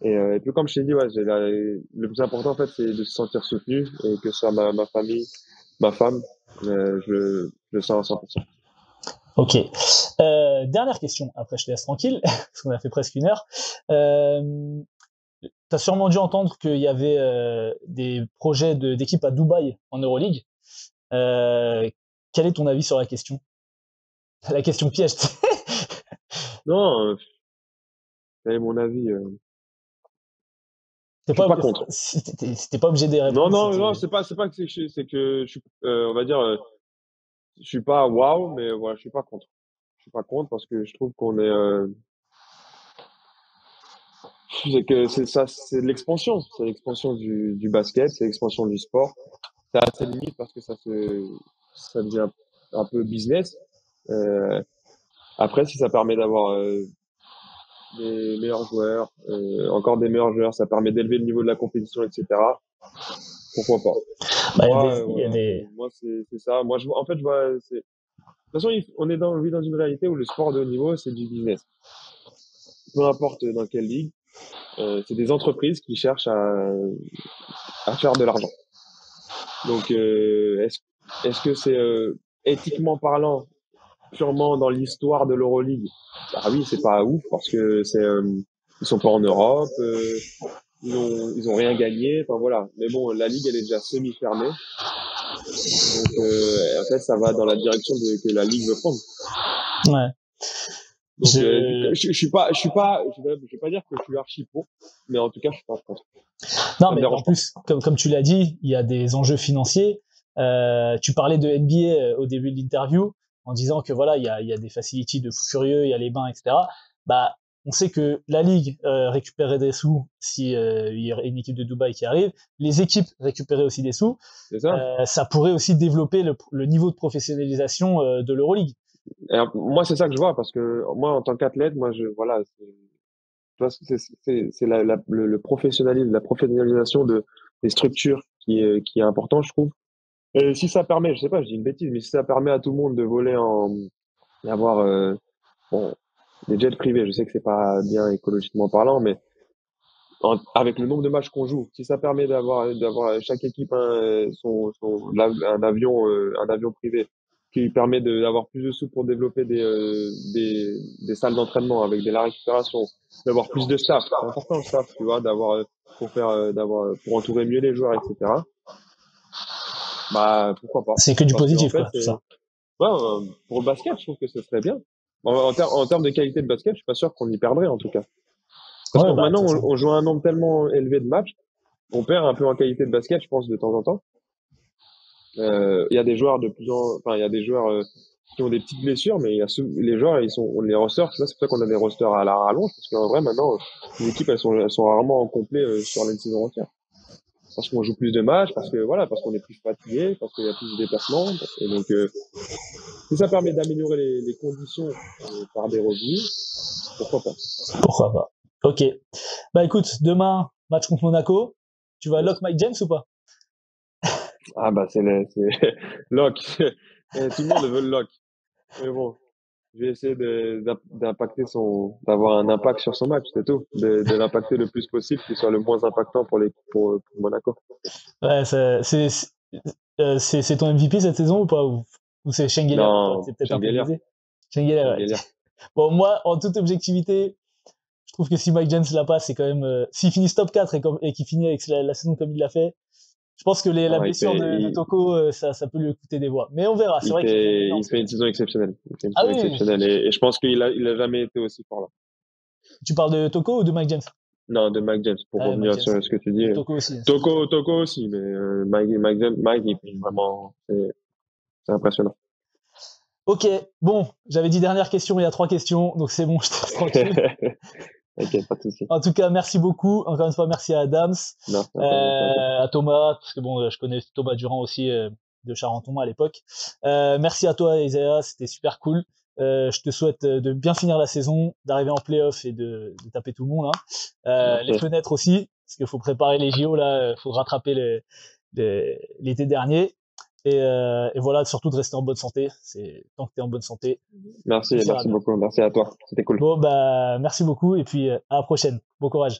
Et puis comme je t'ai dit, ouais, le plus important en fait, c'est de se sentir soutenu et que ce soit ma famille, ma femme, je le sens à 100%. Ok. Dernière question, après je te laisse tranquille, parce qu'on a fait presque 1 heure. T'as sûrement dû entendre qu'il y avait des projets d'équipe à Dubaï en Euroleague. Quel est ton avis sur la question? La question piège. Non, c'est mon avis. T'es Je suis pas, pas contre. t'es pas obligé de Non, répondre. non, c'est pas que c'est que je suis, on va dire, je suis pas waouh, mais voilà, je suis pas contre. Je suis pas contre parce que je trouve qu'on est, c'est que c'est ça, c'est l'expansion du basket, c'est l'expansion du sport. C'est assez limite parce que ça devient un peu business. Euh, Après, si ça permet d'avoir des meilleurs joueurs, encore des meilleurs joueurs, ça permet d'élever le niveau de la compétition, etc. Pourquoi pas? Bah, Moi, il y a voilà, des, moi c'est ça. Moi, en fait, je vois, de toute façon, on vit dans une réalité où le sport de haut niveau, c'est du business. Peu importe dans quelle ligue, c'est des entreprises qui cherchent à faire de l'argent. Donc, est-ce que c'est éthiquement parlant, purement dans l'histoire de l'Euroleague? Bah oui, c'est pas ouf parce que ils sont pas en Europe, ils ont rien gagné. Enfin voilà. Mais bon, la ligue elle est déjà semi-fermée, donc en fait ça va dans la direction que la ligue veut prendre. ouais. Donc Je, je vais pas dire que je suis archi pour, mais en tout cas je suis pas contre. non, Ça me mais en dérange pas. plus, comme tu l'as dit, il y a des enjeux financiers. Tu parlais de NBA au début de l'interview en disant que voilà, il y a des facilities de fou furieux, il y a les bains, etc. Bah, on sait que la ligue récupérait des sous si il y a une équipe de Dubaï qui arrive. Les équipes récupéraient aussi des sous. C'est ça. Ça pourrait aussi développer le niveau de professionnalisation de l'Euroleague. Et moi c'est ça que je vois parce que moi en tant qu'athlète, moi je voilà, tu vois, c'est le professionnalisme, la professionnalisation des structures qui est important, je trouve. Et si ça permet, je sais pas, je dis une bêtise, mais si ça permet à tout le monde de voler et avoir bon, des jets privés, je sais que c'est pas bien écologiquement parlant, mais avec le nombre de matchs qu'on joue, si ça permet d'avoir chaque équipe un avion privé qui permet d'avoir plus de sous pour développer des salles d'entraînement avec de la récupération, d'avoir plus de staff, c'est important le staff, tu vois, pour entourer mieux les joueurs, etc. Bah pourquoi pas? C'est que du Parce que en positif, fait, quoi, tout ça. ouais, pour le basket, je trouve que ce serait bien. En termes de qualité de basket, je suis pas sûr qu'on y perdrait en tout cas. Parce que Ouais, bah, de maintenant, toute façon. on joue un nombre tellement élevé de matchs, on perd un peu en qualité de basket, je pense, de temps en temps. Il y a des joueurs enfin, il y a des joueurs qui ont des petites blessures, mais les joueurs, on les rosters, tu vois, c'est pour ça qu'on a des rosters à la rallonge, parce qu'en vrai, maintenant, les équipes, elles sont rarement en complet sur une saison entière. Parce qu'on joue plus de matchs, parce qu'on est plus fatigué, parce qu'il y a plus de déplacements, et donc, si ça permet d'améliorer les conditions par des revenus, pourquoi pas? Pourquoi pas. Ok. Bah écoute, demain, match contre Monaco. Tu vas lock Yes. Mike James ou pas? Ah bah c'est lock. Tout le monde veut le lock. Mais bon, je vais essayer d'avoir un impact sur son match, c'est tout. De l'impacter le plus possible, qu'il soit le moins impactant pour Monaco. Ouais, c'est ton MVP cette saison ou pas? Ou c'est Schengelia pour toi? Non, C'est peut-être un peu Schengelia, biaisé. Schengelia, ouais. Schengelia. Bon, moi, en toute objectivité, je trouve que si Mike James la passe, c'est quand même, s'il finit top 4 et qu'il finit avec la saison comme il l'a fait, je pense que la Non, blessure de Toko, ça peut lui coûter des voix. Mais on verra. C'est vrai qu'il est énorme il cette fait une année. saison exceptionnelle. Il fait une Ah saison oui, exceptionnelle et je pense il a jamais été aussi fort là. tu parles de Toko ou de Mike James? Non, de Mike James, pour Ah ouais, Mike revenir James. sur ce que tu dis. Et Toko aussi, hein. Toko aussi, mais Mike, il fait vraiment, c'est impressionnant. Ok, bon, j'avais dit dernière question, il y a 3 questions, donc c'est bon, je te laisse tranquille. Ok, pas de souci. En tout cas, merci beaucoup. Encore une fois, merci à Adams, Merci à toi, merci à toi. à Thomas, parce que bon, je connais Thomas Durand aussi de Charenton à l'époque. Merci à toi, Isaiah, c'était super cool. Je te souhaite de bien finir la saison, d'arriver en playoff et de taper tout le monde. Hein. Les Merci. fenêtres aussi, parce qu'il faut préparer les JO là, faut rattraper l'été dernier. Et voilà, surtout de rester en bonne santé. C'est tant que t'es en bonne santé, tout ira Merci bien. beaucoup. Merci à toi. C'était cool. Bon bah merci beaucoup et puis à la prochaine. Bon courage.